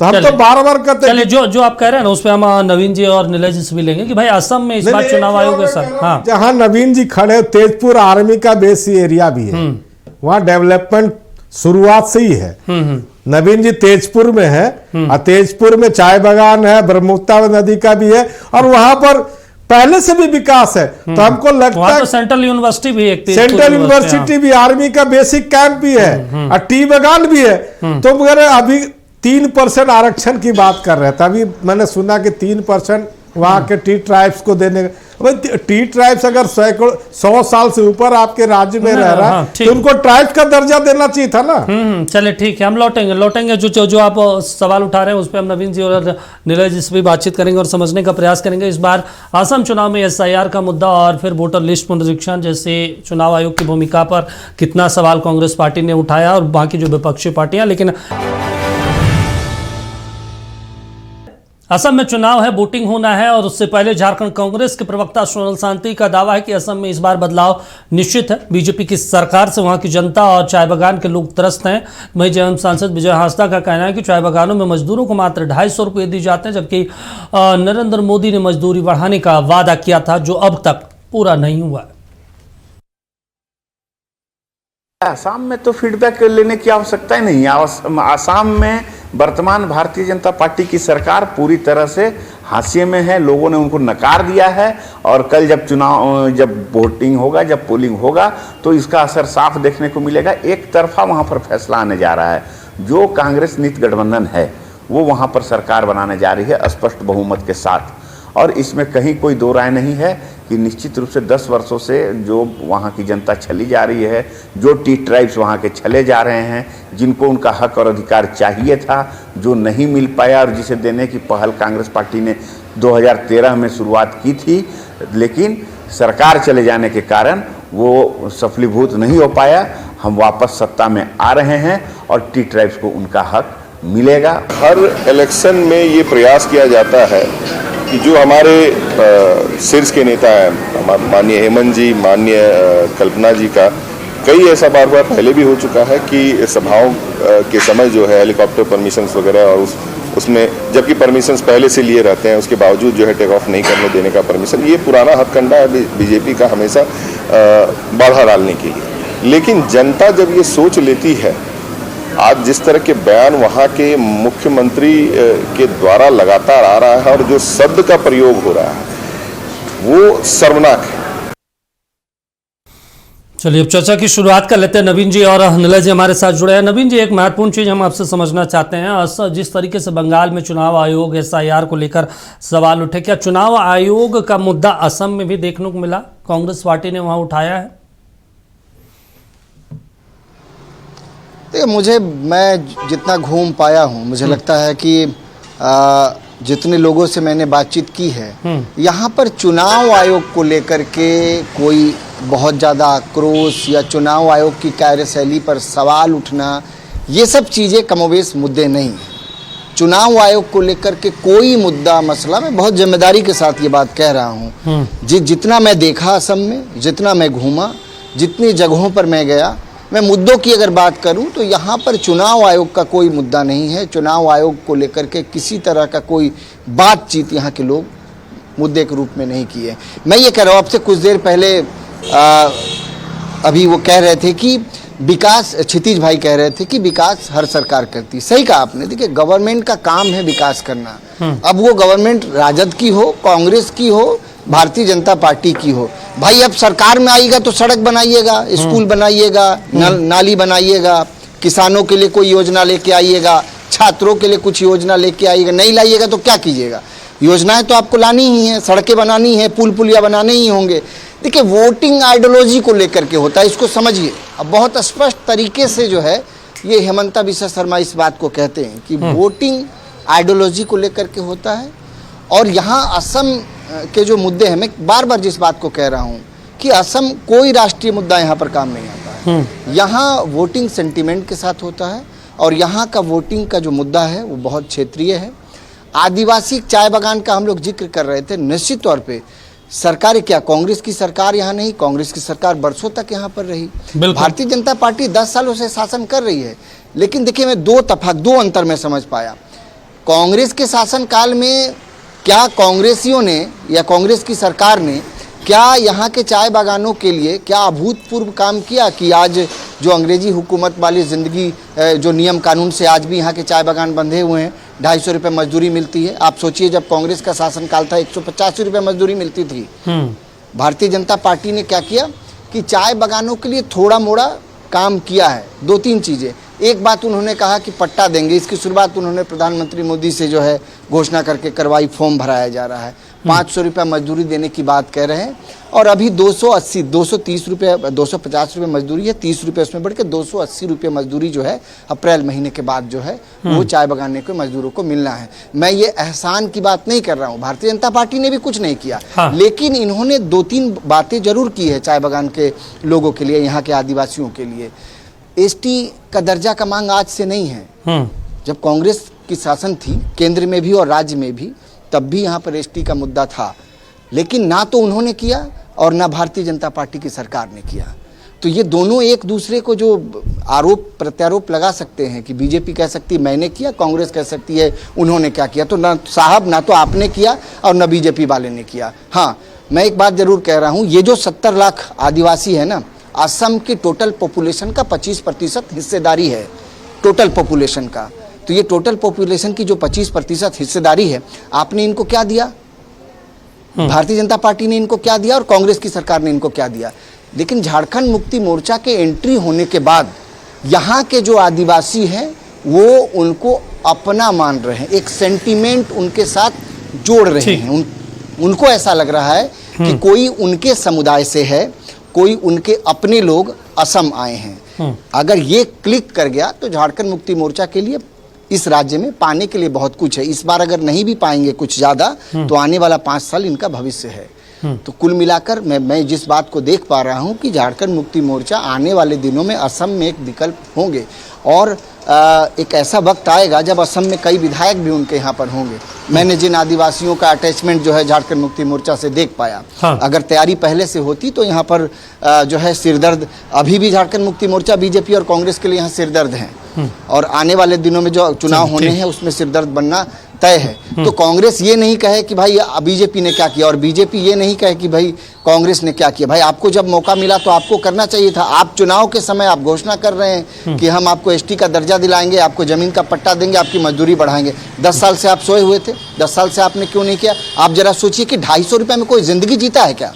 तो हम तो बार बार कहते हैं। चलिए, जो आप कह रहे हैं ना, उस पर हम नवीन जी और नीलज जी से भी लेंगे कि भाई असम में इस बार चुनाव आयोग है सर। हाँ, जहां नवीन जी खड़े, तेजपुर आर्मी का बेसी एरिया भी है, वहां डेवलपमेंट शुरुआत से ही है। नवीन जी तेजपुर में है, और तेजपुर में चाय बागान है, ब्रह्मपुत्र नदी का भी है, और वहां पर पहले से भी विकास है। तो हमको लगता है तो सेंट्रल यूनिवर्सिटी भी, एक सेंट्रल यूनिवर्सिटी भी, आर्मी का बेसिक कैंप भी है, और टी बागान भी है। तो मगर अभी 3% आरक्षण की बात कर रहे थे। अभी मैंने सुना कि 3% वहां के टी ट्राइब्स को देने का। टी ट्राइब्स अगर 100 साल से ऊपर आपके राज्य में रह रहा है, तो उनको ट्राइब्स का दर्जा देना चाहिए था ना। चलिए ठीक है, हम लौटेंगे जो आप सवाल उठा रहे हैं उस पर हम नवीन जी और नीरज जी से भी बातचीत करेंगे और समझने का प्रयास करेंगे। इस बार असम चुनाव में एसआईआर का मुद्दा और फिर वोटर लिस्ट पुनरीक्षण जैसे चुनाव आयोग की भूमिका पर कितना सवाल कांग्रेस पार्टी ने उठाया और बाकी जो विपक्षी पार्टियां। लेकिन असम में चुनाव है, वोटिंग होना है, और उससे पहले झारखंड कांग्रेस के प्रवक्ता सोनल शांति का दावा है कि असम में इस बार बदलाव निश्चित है। बीजेपी की सरकार से वहां की जनता और चाय बागान के लोग त्रस्त हैं। वहीं जयम सांसद विजय हांसदा का कहना है कि चाय बागानों में मजदूरों को मात्र 250 रुपये दिए जाते हैं, जबकि नरेंद्र मोदी ने मजदूरी बढ़ाने का वादा किया था, जो अब तक पूरा नहीं हुआ। आसाम में तो फीडबैक लेने की आवश्यकता ही नहीं है। आसाम में वर्तमान भारतीय जनता पार्टी की सरकार पूरी तरह से हाशिए में है। लोगों ने उनको नकार दिया है, और कल जब वोटिंग होगा, जब पोलिंग होगा, तो इसका असर साफ देखने को मिलेगा। एक तरफा वहाँ पर फैसला आने जा रहा है। जो कांग्रेस नीति गठबंधन है वो वहाँ पर सरकार बनाने जा रही है स्पष्ट बहुमत के साथ, और इसमें कहीं कोई दो राय नहीं है कि निश्चित रूप से 10 वर्षों से जो वहाँ की जनता छली जा रही है, जो टी ट्राइब्स वहाँ के छले जा रहे हैं, जिनको उनका हक और अधिकार चाहिए था, जो नहीं मिल पाया, और जिसे देने की पहल कांग्रेस पार्टी ने 2013 में शुरुआत की थी, लेकिन सरकार चले जाने के कारण वो सफलीभूत नहीं हो पाया। हम वापस सत्ता में आ रहे हैं और टी ट्राइब्स को उनका हक मिलेगा। हर इलेक्शन में ये प्रयास किया जाता है कि जो हमारे शीर्ष के नेता हैं, माननीय हेमंत जी, माननीय कल्पना जी का कई ऐसा बार पहले भी हो चुका है कि सभाओं के समय जो है हेलीकॉप्टर परमिशंस वगैरह, और उसमें जबकि परमिशंस पहले से लिए रहते हैं, उसके बावजूद जो है टेक ऑफ नहीं करने देने का परमिशन, ये पुराना हथकंडा है बीजेपी का हमेशा बाधा डालने के लिए। लेकिन जनता जब ये सोच लेती है, आज जिस तरह के बयान वहाँ के मुख्यमंत्री के द्वारा लगातार आ रहा है और जो शब्द का प्रयोग हो रहा है वो शर्मनाक है। चलिए अब चर्चा की शुरुआत कर लेते हैं। नवीन जी और नीलज जी हमारे साथ जुड़े हैं। नवीन जी, एक महत्वपूर्ण चीज़ हम आपसे समझना चाहते हैं। जिस तरीके से बंगाल में चुनाव आयोग एसआईआर को लेकर सवाल उठे, क्या चुनाव आयोग का मुद्दा असम में भी देखने को मिला? कांग्रेस पार्टी ने वहाँ उठाया है? मैं जितना घूम पाया हूँ, मुझे लगता है कि जितने लोगों से मैंने बातचीत की है, यहाँ पर चुनाव आयोग को लेकर के कोई बहुत ज़्यादा आक्रोश या चुनाव आयोग की कार्यशैली पर सवाल उठना, ये सब चीज़ें कमोबेश मुद्दे नहीं हैं। चुनाव आयोग को लेकर के कोई मुद्दा मसला, मैं बहुत जिम्मेदारी के साथ ये बात कह रहा हूँ। जितना मैं देखा असम में, जितना मैं घूमा, जितनी जगहों पर मैं गया, मैं मुद्दों की अगर बात करूं तो यहाँ पर चुनाव आयोग का कोई मुद्दा नहीं है। चुनाव आयोग को लेकर के किसी तरह का कोई बातचीत यहाँ के लोग मुद्दे के रूप में नहीं किए। मैं ये कह रहा हूँ, आपसे कुछ देर पहले अभी वो कह रहे थे कि विकास, क्षितिज भाई कह रहे थे कि विकास हर सरकार करती। सही कहा आपने। देखिए, गवर्नमेंट का काम है विकास करना। अब वो गवर्नमेंट राजद की हो, कांग्रेस की हो, भारतीय जनता पार्टी की हो, भाई अब सरकार में आएगा तो सड़क बनाइएगा, स्कूल बनाइएगा, नाली बनाइएगा, किसानों के लिए कोई योजना लेके आइएगा, छात्रों के लिए कुछ योजना लेके आइएगा। नहीं लाइएगा तो क्या कीजिएगा? योजनाएं तो आपको लानी ही है, सड़कें बनानी है, पुल पुलिया बनाने ही होंगे। देखिए, वोटिंग आइडियोलॉजी को लेकर के होता है, इसको समझिए। अब बहुत स्पष्ट तरीके से जो है ये हेमंता बिस्वा शर्मा इस बात को कहते हैं कि वोटिंग आइडियोलॉजी को लेकर के होता है। और यहाँ असम के जो मुद्दे हैं, मैं बार बार जिस बात को कह रहा हूँ कि असम कोई राष्ट्रीय मुद्दा यहाँ पर काम नहीं आता है। यहाँ वोटिंग सेंटिमेंट के साथ होता है और यहाँ का वोटिंग का जो मुद्दा है वो बहुत क्षेत्रीय है। आदिवासी चाय बागान का हम लोग जिक्र कर रहे थे। निश्चित तौर पे सरकार क्या, कांग्रेस की सरकार यहाँ नहीं, कांग्रेस की सरकार बरसों तक यहाँ पर रही। भारतीय जनता पार्टी 10 सालों से शासन कर रही है। लेकिन देखिए, मैं दो अंतर में समझ पाया। कांग्रेस के शासनकाल में क्या कांग्रेसियों ने या कांग्रेस की सरकार ने क्या यहाँ के चाय बागानों के लिए क्या अभूतपूर्व काम किया कि आज जो अंग्रेजी हुकूमत वाली ज़िंदगी, जो नियम कानून से आज भी यहाँ के चाय बागान बंधे हुए हैं, 250 रुपये मजदूरी मिलती है। आप सोचिए, जब कांग्रेस का शासनकाल था 185 रुपये मजदूरी मिलती थी। भारतीय जनता पार्टी ने क्या किया कि चाय बागानों के लिए थोड़ा मोड़ा काम किया है। 2-3 चीज़ें। एक बात उन्होंने कहा कि पट्टा देंगे, इसकी शुरुआत उन्होंने प्रधानमंत्री मोदी से जो है घोषणा करके करवाई, फॉर्म भराया जा रहा है। 500 रुपये मजदूरी देने की बात कह रहे हैं और अभी 230 रुपये, 250 रुपये मजदूरी है, 30 रुपये उसमें बढ़ के 280 रुपये मजदूरी जो है अप्रैल महीने के बाद जो है वो चाय बगाने के मजदूरों को मिलना है। मैं ये एहसान की बात नहीं कर रहा हूँ, भारतीय जनता पार्टी ने भी कुछ नहीं किया। हाँ। लेकिन इन्होंने 2-3 बातें जरूर की है चाय बगान के लोगों के लिए, यहाँ के आदिवासियों के लिए। एसटी का दर्जा का मांग आज से नहीं है। जब कांग्रेस की शासन थी केंद्र में भी और राज्य में भी, तब भी यहाँ पर एसटी का मुद्दा था। लेकिन ना तो उन्होंने किया और ना भारतीय जनता पार्टी की सरकार ने किया। तो ये दोनों एक दूसरे को जो आरोप प्रत्यारोप लगा सकते हैं कि बीजेपी कह सकती है मैंने किया, कांग्रेस कह सकती है उन्होंने क्या किया। तो ना साहब, ना तो आपने किया और ना बीजेपी वाले ने किया। हाँ, मैं एक बात जरूर कह रहा हूँ, ये जो 70 लाख आदिवासी है ना, असम की टोटल पॉपुलेशन का 25% हिस्सेदारी है टोटल पॉपुलेशन का। तो ये टोटल पॉपुलेशन की जो 25% हिस्सेदारी है, आपने इनको क्या दिया? भारतीय जनता पार्टी ने इनको क्या दिया और कांग्रेस की सरकार ने इनको क्या दिया? लेकिन झारखंड मुक्ति मोर्चा के एंट्री होने के बाद यहाँ के जो आदिवासी हैं वो उनको अपना मान रहे हैं, एक सेंटीमेंट उनके साथ जोड़ रहे हैं। उनको ऐसा लग रहा है कि कोई उनके समुदाय से है, कोई उनके अपने लोग असम आए हैं। अगर ये क्लिक कर गया तो झारखंड मुक्ति मोर्चा के लिए इस राज्य में पाने के लिए बहुत कुछ है। इस बार अगर नहीं भी पाएंगे कुछ ज़्यादा तो आने वाला 5 साल इनका भविष्य है। तो कुल मिलाकर मैं जिस बात को देख पा रहा हूँ कि झारखंड मुक्ति मोर्चा आने वाले दिनों में असम में एक विकल्प होंगे और एक ऐसा वक्त आएगा जब असम में कई विधायक भी उनके यहाँ पर होंगे। मैंने जिन आदिवासियों का अटैचमेंट जो है झारखंड मुक्ति मोर्चा से देख पाया, हाँ। अगर तैयारी पहले से होती तो यहाँ पर जो है सिरदर्द, अभी भी झारखंड मुक्ति मोर्चा बीजेपी और कांग्रेस के लिए यहाँ सिरदर्द है और आने वाले दिनों में जो चुनाव होने हैं उसमें सिरदर्द बनना तय है। तो कांग्रेस ये नहीं कहे कि भाई बीजेपी ने क्या किया और बीजेपी ये नहीं कहे कि भाई कांग्रेस ने क्या किया। भाई आपको जब मौका मिला तो आपको करना चाहिए था। आप चुनाव के समय आप घोषणा कर रहे हैं कि हम आपको एसटी का दर्जा दिलाएंगे, आपको जमीन का पट्टा देंगे, आपकी मजदूरी बढ़ाएंगे। 10 साल से आप सोए हुए थे, 10 साल से आपने क्यों नहीं किया? आप जरा सोचिए कि 250 रुपये में कोई जिंदगी जीता है क्या?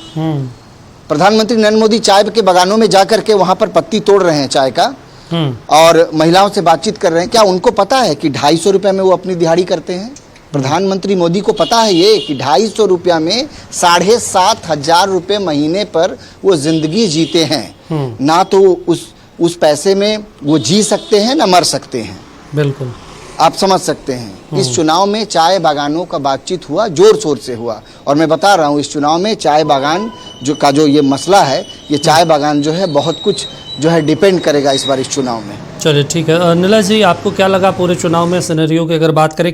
प्रधानमंत्री नरेंद्र मोदी चाय के बागानों में जाकर के वहां पर पत्ती तोड़ रहे हैं चाय का और महिलाओं से बातचीत कर रहे हैं। क्या उनको पता है कि 250 रुपये में वो अपनी दिहाड़ी करते हैं? प्रधानमंत्री मोदी को पता है ये कि 250 रुपया में 7,500 रुपये महीने पर वो जिंदगी जीते हैं। ना तो उस पैसे में वो जी सकते हैं ना मर सकते हैं। बिल्कुल, आप समझ सकते हैं। इस चुनाव में चाय बागानों का बातचीत हुआ, जोर शोर से हुआ और मैं बता रहा हूँ इस चुनाव में चाय बागान जो ये मसला है, ये चाय बागान जो है बहुत कुछ जो है डिपेंड करेगा इस बार इस चुनाव में। चलिए ठीक है। नीलज जी, आपको क्या लगा पूरे चुनाव में सिनेरियो की अगर बात करें,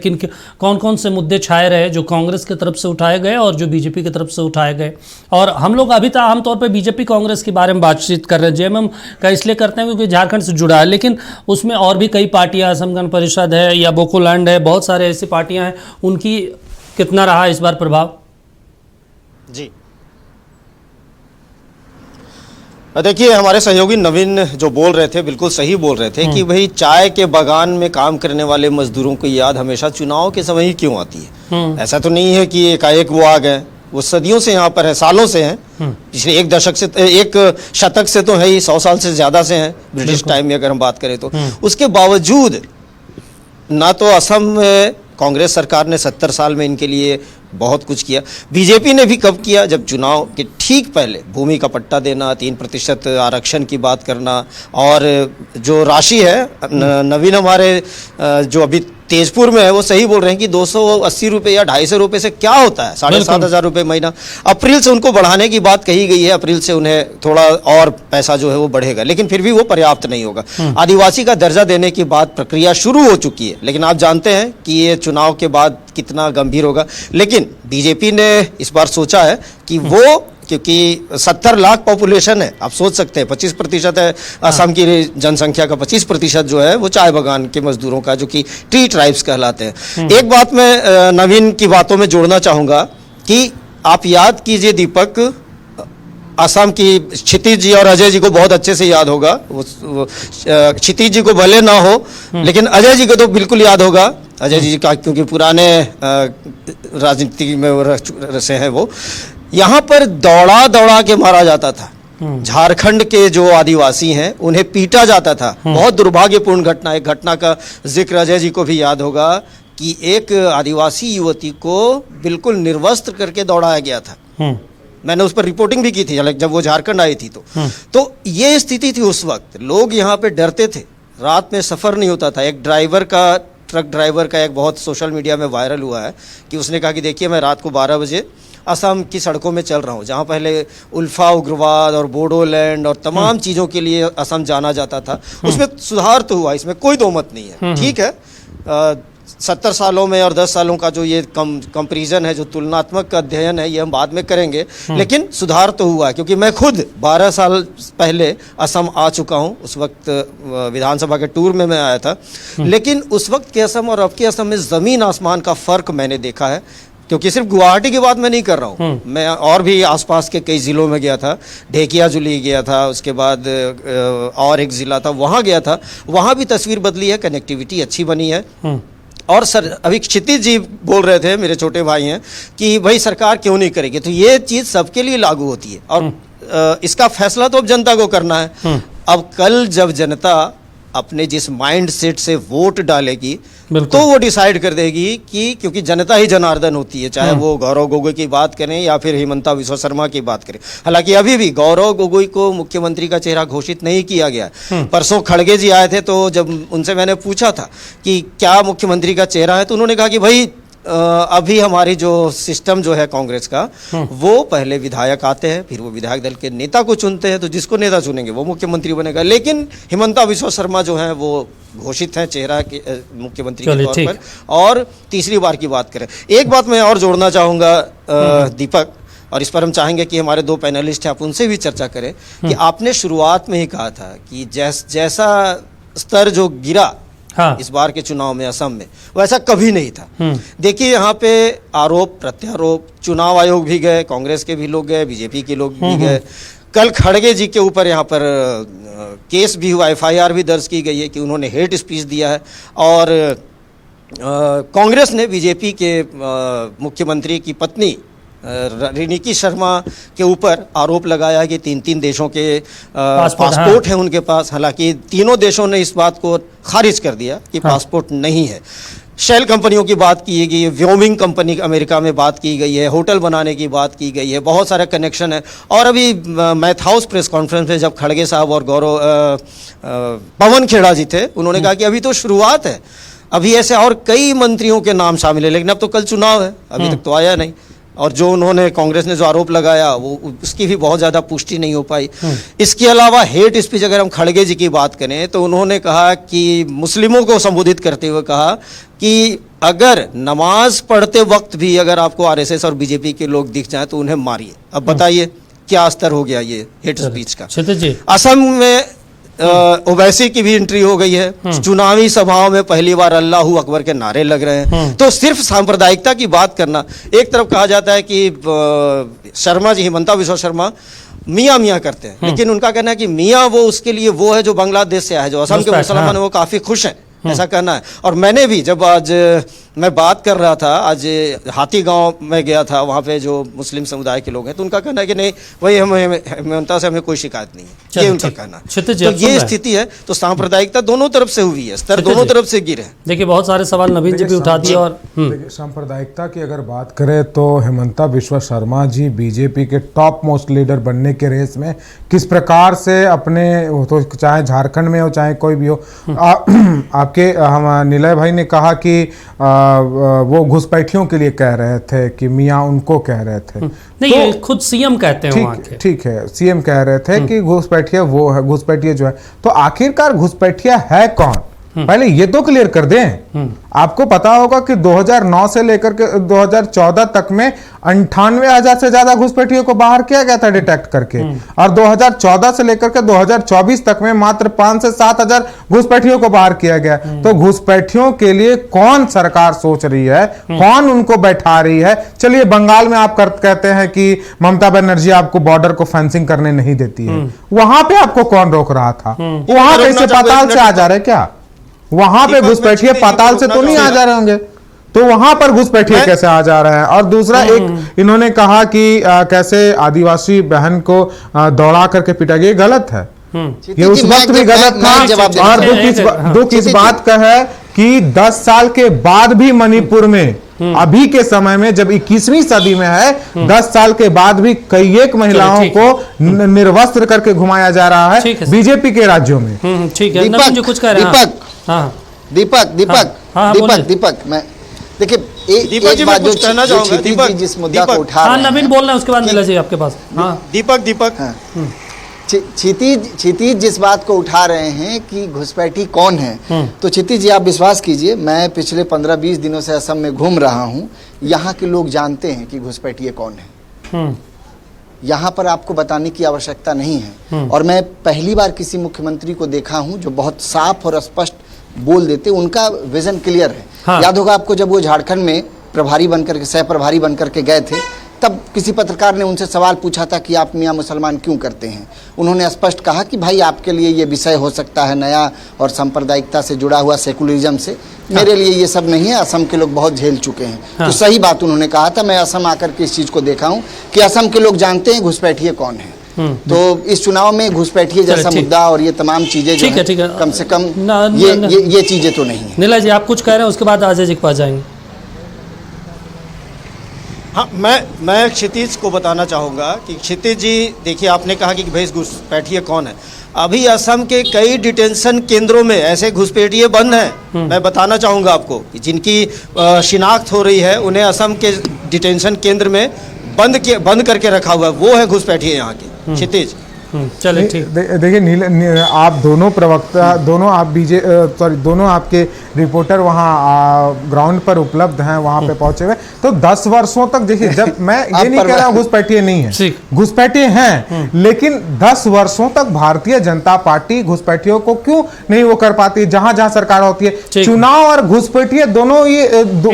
कौन कौन से मुद्दे छाए रहे जो कांग्रेस की तरफ से उठाए गए और जो बीजेपी की तरफ से उठाए गए? और हम लोग अभी तक आमतौर पर बीजेपी कांग्रेस के बारे में बातचीत कर रहे हैं, जेएमएम का इसलिए करते हैं क्योंकि झारखंड से जुड़ा है, लेकिन उसमें और भी कई पार्टियाँ, असम गण परिषद है या बोकोलैंड है, बहुत सारे ऐसी पार्टियाँ हैं, उनकी कितना रहा इस बार प्रभाव? जी देखिए, हमारे सहयोगी नवीन जो बोल रहे थे बिल्कुल सही बोल रहे थे कि भाई चाय के बागान में काम करने वाले मजदूरों की याद हमेशा चुनाव के समय ही क्यों आती है। ऐसा तो नहीं है कि एकाएक वो आ गए, वो सदियों से यहाँ पर है, सालों से हैं, पिछले एक दशक से, एक शतक से तो है ही, 100 साल से ज्यादा से हैं ब्रिटिश टाइम में अगर हम बात करें तो। उसके बावजूद ना तो असम में कांग्रेस सरकार ने 70 साल में इनके लिए बहुत कुछ किया, बीजेपी ने भी कब किया, जब चुनाव के ठीक पहले भूमि का पट्टा देना, 3% आरक्षण की बात करना, और जो राशि है नवीन हमारे जो अभी तेजपुर में है वो सही बोल रहे हैं कि 280 रुपये या 250 रुपये से क्या होता है, 7,500 रुपये महीना। अप्रैल से उनको बढ़ाने की बात कही गई है, अप्रैल से उन्हें थोड़ा और पैसा जो है वो बढ़ेगा, लेकिन फिर भी वो पर्याप्त नहीं होगा। आदिवासी का दर्जा देने की बात प्रक्रिया शुरू हो चुकी है, लेकिन आप जानते हैं कि ये चुनाव के बाद कितना गंभीर होगा। लेकिन बीजेपी ने इस बार सोचा है कि वो, क्योंकि 70 लाख पॉपुलेशन है, आप सोच सकते हैं 25% है असम की जनसंख्या का, 25% जो है वो चाय बागान के मजदूरों का, जो कि ट्री ट्राइब्स कहलाते हैं। एक बात मैं नवीन की बातों में जोड़ना चाहूँगा कि आप याद कीजिए दीपक, असम की क्षितिज जी और अजय जी को बहुत अच्छे से याद होगा, क्षितिज जी को भले ना हो लेकिन अजय जी को तो बिल्कुल याद होगा, अजय जी का, क्योंकि पुराने राजनीति में से हैं वो। यहाँ पर दौड़ा दौड़ा के मारा जाता था, झारखंड के जो आदिवासी हैं उन्हें पीटा जाता था। बहुत दुर्भाग्यपूर्ण घटना, एक घटना का जिक्र अजय जी को भी याद होगा कि एक आदिवासी युवती को बिल्कुल निर्वस्त्र करके दौड़ाया गया था। मैंने उस पर रिपोर्टिंग भी की थी जब वो झारखंड आई थी तो ये स्थिति थी उस वक्त। लोग यहाँ पे डरते थे, रात में सफ़र नहीं होता था। एक ड्राइवर का, ट्रक ड्राइवर का एक बहुत सोशल मीडिया में वायरल हुआ है कि उसने कहा कि देखिए मैं रात को 12 बजे असम की सड़कों में चल रहा हूँ, जहाँ पहले उल्फा उग्रवाद और बोडोलैंड और तमाम चीज़ों के लिए असम जाना जाता था, उसमें सुधार तो हुआ, इसमें कोई दो मत नहीं है। ठीक है, 70 सालों में और 10 सालों का जो ये कंपैरिजन है, जो तुलनात्मक अध्ययन है, ये हम बाद में करेंगे, लेकिन सुधार तो हुआ है। क्योंकि मैं खुद 12 साल पहले असम आ चुका हूँ, उस वक्त विधानसभा के टूर में मैं आया था, लेकिन उस वक्त के असम और अब के असम में ज़मीन आसमान का फ़र्क मैंने देखा है। क्योंकि सिर्फ गुवाहाटी की बात मैं नहीं कर रहा हूँ, मैं और भी आसपास के कई ज़िलों में गया था, ढेकियाजुली गया था, उसके बाद और एक ज़िला था वहाँ गया था, वहाँ भी तस्वीर बदली है, कनेक्टिविटी अच्छी बनी है। और सर, अभी क्षितिज जी बोल रहे थे, मेरे छोटे भाई हैं, कि भाई सरकार क्यों नहीं करेगी, तो ये चीज़ सबके लिए लागू होती है और इसका फैसला तो अब जनता को करना है। अब कल जब जनता अपने जिस माइंड सेट से वोट डालेगी तो वो डिसाइड कर देगी कि, क्योंकि जनता ही जनार्दन होती है, चाहे वो गौरव गोगोई की बात करें या फिर हिमंता बिस्वा शर्मा की बात करें। हालांकि अभी भी गौरव गोगोई को मुख्यमंत्री का चेहरा घोषित नहीं किया गया। परसों खड़गे जी आए थे, तो जब उनसे मैंने पूछा था कि क्या मुख्यमंत्री का चेहरा है, तो उन्होंने कहा कि भाई अभी हमारी जो सिस्टम जो है कांग्रेस का, वो पहले विधायक आते हैं, फिर वो विधायक दल के नेता को चुनते हैं, तो जिसको नेता चुनेंगे वो मुख्यमंत्री बनेगा। लेकिन हिमंता बिस्वा शर्मा जो हैं वो घोषित हैं चेहरा के मुख्यमंत्री के तौर पर। और तीसरी बार की बात करें, एक बात मैं और जोड़ना चाहूँगा दीपक, और इस पर हम चाहेंगे कि हमारे दो पैनलिस्ट हैं, आप उनसे भी चर्चा करें कि आपने शुरुआत में ही कहा था कि जैसा स्तर जो गिरा इस बार के चुनाव में असम में, वैसा कभी नहीं था। देखिए, यहाँ पे आरोप प्रत्यारोप, चुनाव आयोग भी गए, कांग्रेस के भी लोग गए, बीजेपी के लोग भी गए। कल खड़गे जी के ऊपर यहाँ पर केस भी हुआ, FIR भी दर्ज की गई है कि उन्होंने हेट स्पीच दिया है। और कांग्रेस ने बीजेपी के मुख्यमंत्री की पत्नी रिनिकी शर्मा के ऊपर आरोप लगाया कि 3 देशों के पासपोर्ट हैं उनके पास। हालांकि तीनों देशों ने इस बात को खारिज कर दिया कि पासपोर्ट नहीं है। शेल कंपनियों की बात की गई है, व्योमिंग कंपनी अमेरिका में बात की गई है, होटल बनाने की बात की गई है, बहुत सारे कनेक्शन है। और अभी मैथ हाउस प्रेस कॉन्फ्रेंस में जब खड़गे साहब और गौरव पवन खेड़ा जी थे, उन्होंने कहा कि अभी तो शुरुआत है, अभी ऐसे और कई मंत्रियों के नाम शामिल है, लेकिन अब तो कल चुनाव है, अभी तक तो आया नहीं। और जो उन्होंने कांग्रेस ने जो आरोप लगाया वो उसकी भी बहुत ज़्यादा पुष्टि नहीं हो पाई। इसके अलावा हेट स्पीच अगर हम खड़गे जी की बात करें तो उन्होंने कहा कि मुस्लिमों को संबोधित करते हुए कहा कि अगर नमाज पढ़ते वक्त भी अगर आपको RSS और बीजेपी के लोग दिख जाएं तो उन्हें मारिए। अब बताइए क्या स्तर हो गया ये हेट स्पीच का। असम में ओवैसी की भी एंट्री हो गई है। चुनावी सभाओं में पहली बार अल्लाहू अकबर के नारे लग रहे हैं। तो सिर्फ सांप्रदायिकता की बात करना, एक तरफ कहा जाता है कि शर्मा जी, हिमंता बिश्वा शर्मा मियाँ मियाँ करते हैं, लेकिन उनका कहना है कि मियाँ वो उसके लिए वो है जो बांग्लादेश से आया है, जो असम के मुसलमान है वो काफी खुश हैं, ऐसा कहना है। और मैंने भी जब आज मैं बात कर रहा था, आज हाथी गांव में गया था, वहाँ पे जो मुस्लिम समुदाय के लोग हैं, तो उनका कहना है कि नहीं वही हिमंता से हमें कोई शिकायत नहीं है, ये उनका कहना है। तो ये स्थिति है। तो सांप्रदायिकता दोनों तरफ से हुई है, स्तर दोनों तरफ से गिरे। देखिए बहुत सारे सवाल नवीन जी भी उठा दिए। और सांप्रदायिकता की अगर बात करें तो हिमंता बिश्वा शर्मा जी बीजेपी के टॉप मोस्ट लीडर बनने के रेस में किस प्रकार से अपने, तो चाहे झारखंड में हो चाहे कोई भी हो, आपके हम निलय भाई ने कहा कि वो घुसपैठियों के लिए कह रहे थे कि मियाँ उनको कह रहे थे। नहीं, ये खुद सीएम कहते हैं वहाँ के। ठीक है, सीएम कह रहे थे कि घुसपैठिया वो है, घुसपैठिया जो है। तो आखिरकार घुसपैठिया है कौन, पहले ये तो क्लियर कर दें। आपको पता होगा कि 2009 से लेकर के 2014 तक में 98,000 से ज्यादा घुसपैठियों को बाहर किया गया था डिटेक्ट करके, और 2014 से लेकर के 2024 तक में मात्र 5 से 7,000 घुसपैठियों को बाहर किया गया। तो घुसपैठियों के लिए कौन सरकार सोच रही है, कौन उनको बैठा रही है? चलिए बंगाल में आप कहते हैं कि ममता बनर्जी आपको बॉर्डर को फेंसिंग करने नहीं देती है, वहां पे आपको कौन रोक रहा था? वहां कैसे पाताल से आ जा रहे क्या? वहां पे घुसपैठिए पाताल से तो नहीं आ जा रहे होंगे, तो वहां पर घुसपैठिए कैसे आ जा रहे हैं? और दूसरा एक इन्होंने कहा कि कैसे आदिवासी बहन को दौड़ा करके पिटा गया, गलत है। ये उस वक्त भी गलत था। और दुख इस बात का है कि 10 साल के बाद भी मणिपुर में अभी के समय में, जब 21वीं सदी में है, 10 साल के बाद भी कई एक महिलाओं को निर्वस्त्र करके घुमाया जा रहा है बीजेपी के राज्यों में। ठीक है, नवीन जी कुछ कह रहे हैं। दीपक मैं देखिए एक बात जो क्षितिज जी जिस मुद्दा को उठा रहे हैं, नवीन बोल रहे हैं, उसके बाद मिला जी आपके पास। दीपक क्षितिज जिस बात को उठा रहे हैं कि घुसपैठी कौन है, तो क्षितिज जी आप विश्वास कीजिए, मैं पिछले 15-20 दिनों से असम में घूम रहा हूं, यहाँ के लोग जानते हैं कि घुसपैठी कौन है। यहाँ पर आपको बताने की आवश्यकता नहीं है। और मैं पहली बार किसी मुख्यमंत्री को देखा हूं जो बहुत साफ और स्पष्ट बोल देते, उनका विजन क्लियर है। हाँ। याद होगा आपको जब वो झारखंड में प्रभारी बनकर के, सह प्रभारी बनकर के गए थे, तब किसी पत्रकार ने उनसे सवाल पूछा था कि आप मियाँ मुसलमान क्यों करते हैं? उन्होंने स्पष्ट कहा कि भाई आपके लिए ये विषय हो सकता है नया और सांप्रदायिकता से जुड़ा हुआ, सेकुलरिज्म से, मेरे लिए ये सब नहीं है, असम के लोग बहुत झेल चुके हैं। हाँ। तो सही बात उन्होंने कहा था। मैं असम आकर के इस चीज को देखा हूँ कि असम के लोग जानते हैं घुसपैठिए कौन है। तो इस चुनाव में घुसपैठिए जैसा मुद्दा और ये तमाम चीजें जो है, कम से कम ये चीजें तो नहीं है। नीला जी आप कुछ कह रहे हैं, उसके बाद अजय जी के पास जाएंगे। हाँ, मैं क्षितिज को बताना चाहूँगा कि क्षितिज जी देखिए, आपने कहा कि भाई घुसपैठिए कौन है। अभी असम के कई डिटेंशन केंद्रों में ऐसे घुसपैठिए बंद हैं। मैं बताना चाहूँगा आपको कि जिनकी शिनाख्त हो रही है, उन्हें असम के डिटेंशन केंद्र में बंद करके रखा हुआ है, वो है घुसपैठिए यहाँ के। क्षितिज चलिए ठीक। देखिए आप दोनों प्रवक्ता, दोनों आप दोनों आपके रिपोर्टर वहाँ ग्राउंड पर उपलब्ध हैं, वहाँ पे पहुंचे हुए। तो 10 वर्षों तक देखिए, जब मैं ये नहीं कह रहा हूँ घुसपैठिए नहीं है, घुसपैठिए हैं, लेकिन 10 वर्षों तक भारतीय जनता पार्टी घुसपैठियों को क्यों नहीं वो कर पाती? जहां जहां सरकार होती है, चुनाव और घुसपैठिए दोनों ये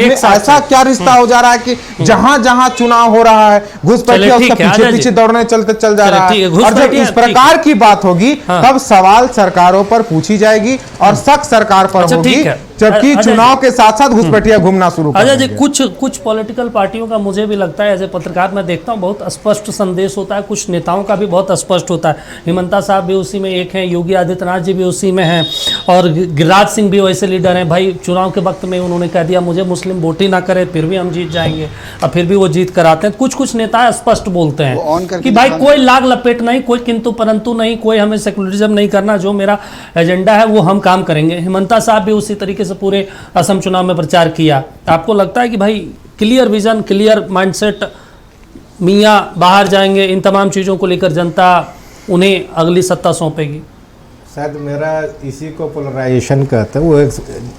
ऐसा क्या रिश्ता हो जा रहा है कि जहां जहां चुनाव हो रहा है घुसपैठिए उसका पीछे पीछे दौड़ने चल जा रहा है। और जब इस प्रकार की बात होगी, तब सवाल सरकारों पर पूछी जाएगी और शक सरकार पर होगी, जबकि चुनाव के साथ साथ घुसपैठिया घूमना शुरू कर देंगे। कुछ पॉलिटिकल पार्टियों का मुझे भी लगता है, एज ए पत्रकार मैं देखता हूँ, बहुत स्पष्ट संदेश होता है। कुछ नेताओं का भी बहुत स्पष्ट होता है। हिमंता साहब भी उसी में एक हैं, योगी आदित्यनाथ जी भी उसी में हैं, और गिरिराज सिंह भी वैसे लीडर हैं। भाई चुनाव के वक्त में उन्होंने कह दिया मुझे मुस्लिम वोट ही ना करे, फिर भी हम जीत जाएंगे, और फिर भी वो जीत कर आते हैं। कुछ नेता स्पष्ट बोलते हैं कि भाई कोई लाग लपेट नहीं, कोई किंतु परंतु नहीं, कोई हमें सेकुलरिज्म नहीं करना, जो मेरा एजेंडा है वो हम काम करेंगे। हिमंता साहब भी उसी तरीके से पूरे असम चुनाव में प्रचार किया। आपको लगता है कि भाई क्लियर विजन, क्लियर माइंडसेट, मियाँ बाहर जाएंगे, इन तमाम चीज़ों को लेकर जनता उन्हें अगली सत्ता सौंपेगी? शायद मेरा इसी को पोलराइजेशन कहते हैं। वो एक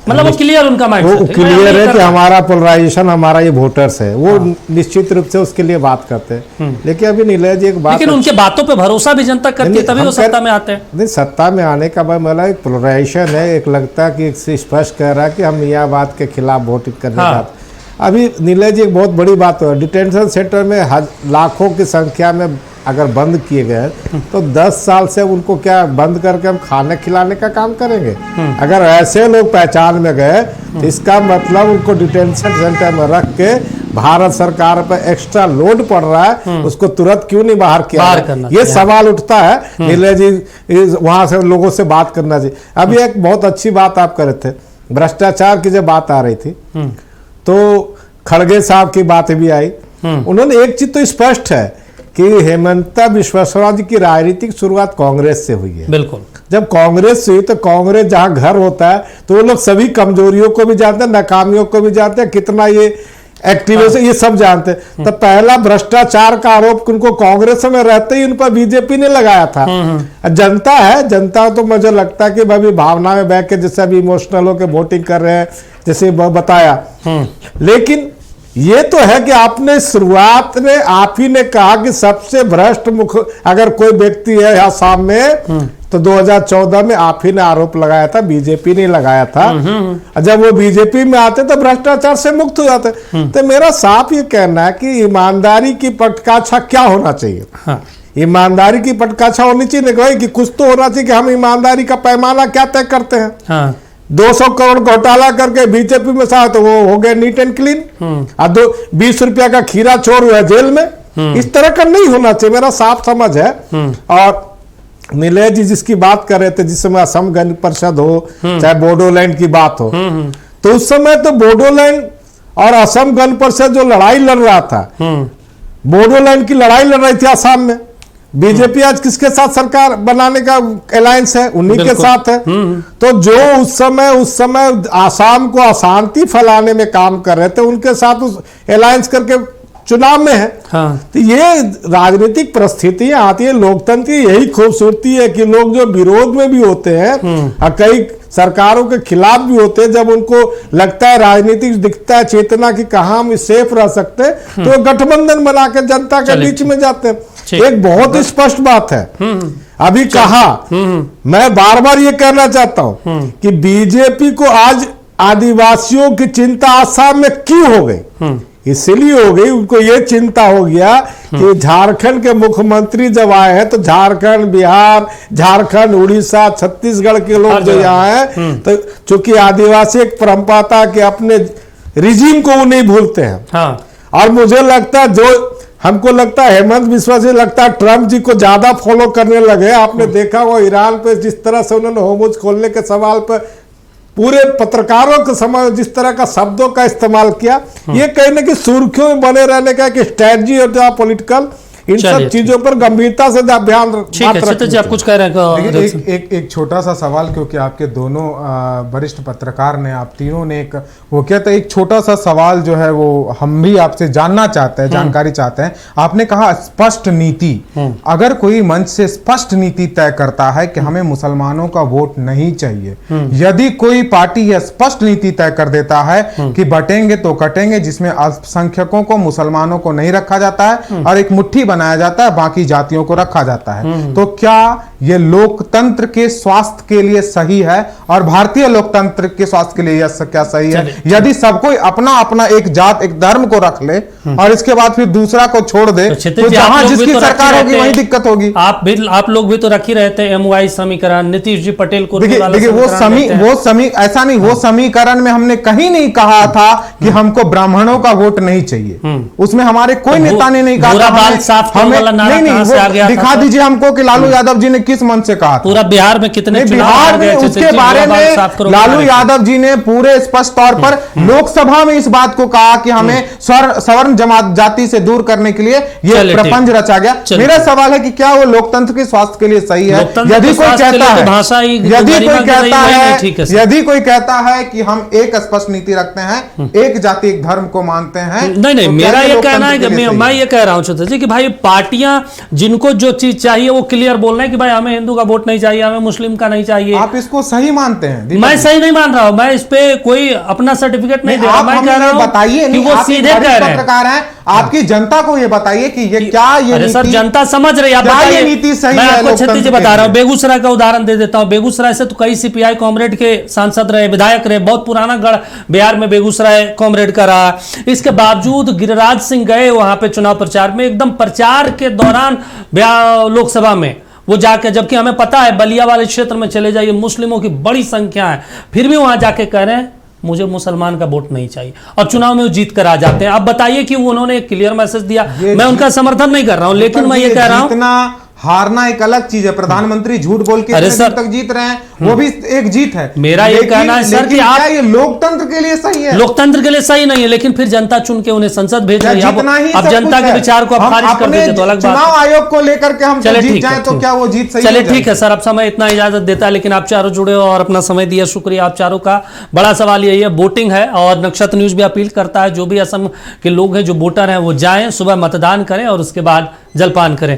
मतलब वो क्लियर उनका माइंड वो क्लियर है कि हमारा पोलराइजेशन, हमारा ये वोटर्स है, वो निश्चित रूप से उसके लिए बात करते हैं। लेकिन अभी नीलय जी एक बात, लेकिन उनके बातों पे भरोसा भी जनता करती है, तभी वो सत्ता में आते हैं। नहीं, सत्ता में आने का बाद मतलब एक पोलराइजेशन है, एक लगता है कि एक स्पष्ट कह रहा है कि हम मियाँवाद के खिलाफ वोट करने का। अभी नीलय जी एक बहुत बड़ी बात है, डिटेंशन सेंटर में लाखों की संख्या में अगर बंद किए गए तो 10 साल से उनको क्या बंद करके हम खाने खिलाने का काम करेंगे? अगर ऐसे लोग पहचान में गए तो इसका मतलब उनको डिटेंशन सेंटर में रख के भारत सरकार पर एक्स्ट्रा लोड पड़ रहा है, उसको तुरंत क्यों नहीं बाहर किया? ये सवाल उठता है। नीलय जी वहां से लोगों से बात करना चाहिए। अभी एक बहुत अच्छी बात आप कर रहे थे, भ्रष्टाचार की जब बात आ रही थी तो खड़गे साहब की बात भी आई। उन्होंने एक चीज तो स्पष्ट है कि हेमंता बिस्वा शर्मा जी की राजनीतिक शुरुआत कांग्रेस से हुई है। बिल्कुल, जब कांग्रेस से हुई तो कांग्रेस जहां घर होता है तो वो लोग सभी कमजोरियों को भी जानते हैं, नाकामियों को भी जानते हैं, कितना ये एक्टिव है ये सब जानते हैं। तो पहला भ्रष्टाचार का आरोप उनको कांग्रेस में रहते ही उन पर बीजेपी ने लगाया था। जनता है, जनता तो मुझे लगता है कि भाई भावना में बैठ के जैसे अभी इमोशनल होकर वोटिंग कर रहे हैं, जैसे बताया। लेकिन ये तो है कि आपने शुरुआत में आप ही ने कहा कि सबसे भ्रष्ट अगर कोई व्यक्ति है आसाम में तो 2014 में आप ही ने आरोप लगाया था, बीजेपी ने लगाया था। जब वो बीजेपी में आते तो भ्रष्टाचार से मुक्त हो जाते। तो मेरा साफ ये कहना है कि ईमानदारी की पटकाछा क्या होना चाहिए? ईमानदारी की पटकाछा होनी चाहिए कि कुछ तो होना चाहिए कि हम ईमानदारी का पैमाना क्या तय करते हैं। 200 करोड़ घोटाला करके बीजेपी में साथ तो वो हो गए नीट एंड क्लीन, और 20 रुपया का खीरा चोर हुआ जेल में। इस तरह का नहीं होना चाहिए, मेरा साफ समझ है। और नीलय जी जिसकी बात कर रहे थे, जिस समय असम गण परिषद हो चाहे बोडोलैंड की बात हो, तो उस समय तो बोडोलैंड और असम गण परिषद जो लड़ाई लड़ रहा था, बोडोलैंड की लड़ाई लड़ रही थी असम में। बीजेपी आज किसके साथ सरकार बनाने का अलायंस है? उन्हीं के साथ है। तो जो उस समय आसाम को अशांति फैलाने में काम कर रहे थे, उनके साथ उस अलायंस करके चुनाव में है। तो ये राजनीतिक परिस्थितियां आती है, लोकतंत्र की यही खूबसूरती है कि लोग जो विरोध में भी होते हैं और कई सरकारों के खिलाफ भी होते हैं, जब उनको लगता है राजनीतिक दिखता है चेतना की कहां हम सेफ रह सकते हैं तो गठबंधन बना के जनता के बीच में जाते हैं। एक बहुत ही स्पष्ट बात है अभी कहा, मैं बार बार ये कहना चाहता हूं कि बीजेपी को आज आदिवासियों की चिंता आसाम में क्यों हो गई? इसलिए हो गई, उनको ये चिंता हो गया कि झारखंड के मुख्यमंत्री जब आए हैं तो झारखंड, बिहार, झारखंड, उड़ीसा, छत्तीसगढ़ के लोग जो यहाँ हैं, तो चूंकि आदिवासी एक परंपरा था कि अपने रिजीम को वो नहीं भूलते हैं। और मुझे लगता है हमको लगता है हेमंत बिस्वा जी लगता है ट्रंप जी को ज्यादा फॉलो करने लगे। आपने देखा वो ईरान पे जिस तरह से उन्होंने होर्मुज खोलने के सवाल पर पूरे पत्रकारों के समय जिस तरह का शब्दों का इस्तेमाल किया, ये कहीं ना कहीं सुर्खियों में बने रहने का एक स्ट्रेटजी होता है पॉलिटिकल। इन सब चीजों पर गंभीरता से ध्यान रखना। आप कुछ कह रहे हैं? एक छोटा सा सवाल, क्योंकि आपके दोनों वरिष्ठ पत्रकार ने, आप तीनों ने एक वो क्या था, एक छोटा सा सवाल जो है वो हम भी आपसे जानना चाहते हैं, जानकारी चाहते हैं। आपने कहा स्पष्ट नीति, अगर कोई मंच से स्पष्ट नीति तय करता है कि हमें मुसलमानों का वोट नहीं चाहिए, यदि कोई पार्टी यह स्पष्ट नीति तय कर देता है कि बटेंगे तो कटेंगे, जिसमें अल्पसंख्यकों को, मुसलमानों को नहीं रखा जाता है और एक मुट्ठी बनाया जाता है, बाकी जातियों को रखा जाता है, तो क्या ये लोकतंत्र के स्वास्थ्य के लिए सही है? और भारतीय लोकतंत्र के स्वास्थ्य के लिए क्या सही है? यदि सब कोई अपना अपना एक जात, एक धर्म को रख ले और इसके बाद फिर दूसरा को छोड़ दे, तो जहां जिसकी सरकार होगी वहीं दिक्कत होगी। आप लोग भी तो रख ही रहे थे MY समीकरण, नीतीश जी पटेल को। देखिए ऐसा नहीं, वो समीकरण में हमने कहीं नहीं कहा था कि हमको ब्राह्मणों का वोट नहीं चाहिए। उसमें हमारे कोई नेता ने नहीं कहा। नहीं, दिखा दीजिए हमको कि लालू यादव जी ने किस मन से कहा। पूरा बिहार में कितने बिहार में उसके बारे में लालू यादव जी ने पूरे स्पष्ट तौर पर लोकसभा में इस बात को कहा कि हमें सवर्ण जमात जाति से दूर करने के लिए ये प्रपंच रचा गया। मेरा सवाल है कि क्या वो लोकतंत्र के स्वास्थ्य के लिए सही है? यदि कोई कहता है कि हम एक स्पष्ट नीति रखते हैं, एक जाति एक धर्म को मानते हैं, नहीं, मेरा ये कहना है कि मैं ये कह रहा हूं जी कि भाई पार्टियां जिनको जो चीज चाहिए वो क्लियर बोल रहे हैं कि भाई हमें हिंदू का वोट नहीं चाहिए, हमें मुस्लिम का नहीं चाहिए। आप इसको सही मानते हैं? मैं सही नहीं मान रहा हूं, मैं इस पे कोई अपना सर्टिफिकेट नहीं दे रहा, मैं कह रहा हूं बताइए कि वो सीधे कह रहे हैं। पत्रकार हैं, आपकी जनता को ये बताइए कि ये क्या ये अरे सर, नीति, जनता समझ रही है, आप क्या बताइए। ये नीति सही मैं है आपको लोकतंत्र छत्तीस के बता रहा हूं, लिए? बेगूसराय का उदाहरण दे देता हूं। बेगूसराय से तो कई सीपीआई कॉमरेड के सांसद रहे, विधायक रहे, बहुत पुराना गढ़ बिहार में बेगूसराय कॉमरेड का रहा। इसके बावजूद गिरिराज सिंह गए वहां पे चुनाव प्रचार में, एकदम प्रचार के दौरान लोकसभा में वो जाके, जबकि हमें पता है बलिया वाले क्षेत्र में चले जाइए मुस्लिमों की बड़ी संख्या है, फिर भी वहां जाके कह रहे हैं मुझे मुसलमान का वोट नहीं चाहिए, और चुनाव में वो जीत कर आ जाते हैं। अब बताइए कि उन्होंने एक क्लियर मैसेज दिया। मैं उनका समर्थन नहीं कर रहा हूं, लेकिन मैं ये कह रहा हूं हारना एक अलग चीज है। प्रधानमंत्री झूठ बोल के अरे इतने दिन तक जीत रहे हैं, वो भी एक जीत है। मेरा ये कहना है सर कि आप, क्या ये लोकतंत्र के लिए सही है? लोकतंत्र के लिए सही नहीं है, लेकिन फिर जनता चुन के उन्हें संसद भेज रही है। अब जनता के विचार को आप खारिज कर देते तो अलग बात है। चुनाव आयोग को लेकर के हम जीत जाए तो क्या वो जीत सही? चले ठीक है सर, अब समय इतना इजाजत देता है, लेकिन आप चारों जुड़े हो और अपना समय दिया, शुक्रिया आप चारों का। बड़ा सवाल यही है, वोटिंग है, और नक्षत्र न्यूज भी अपील करता है जो भी असम के लोग हैं, जो वोटर हैं, वो जाएं, सुबह मतदान करें और उसके बाद जलपान करें।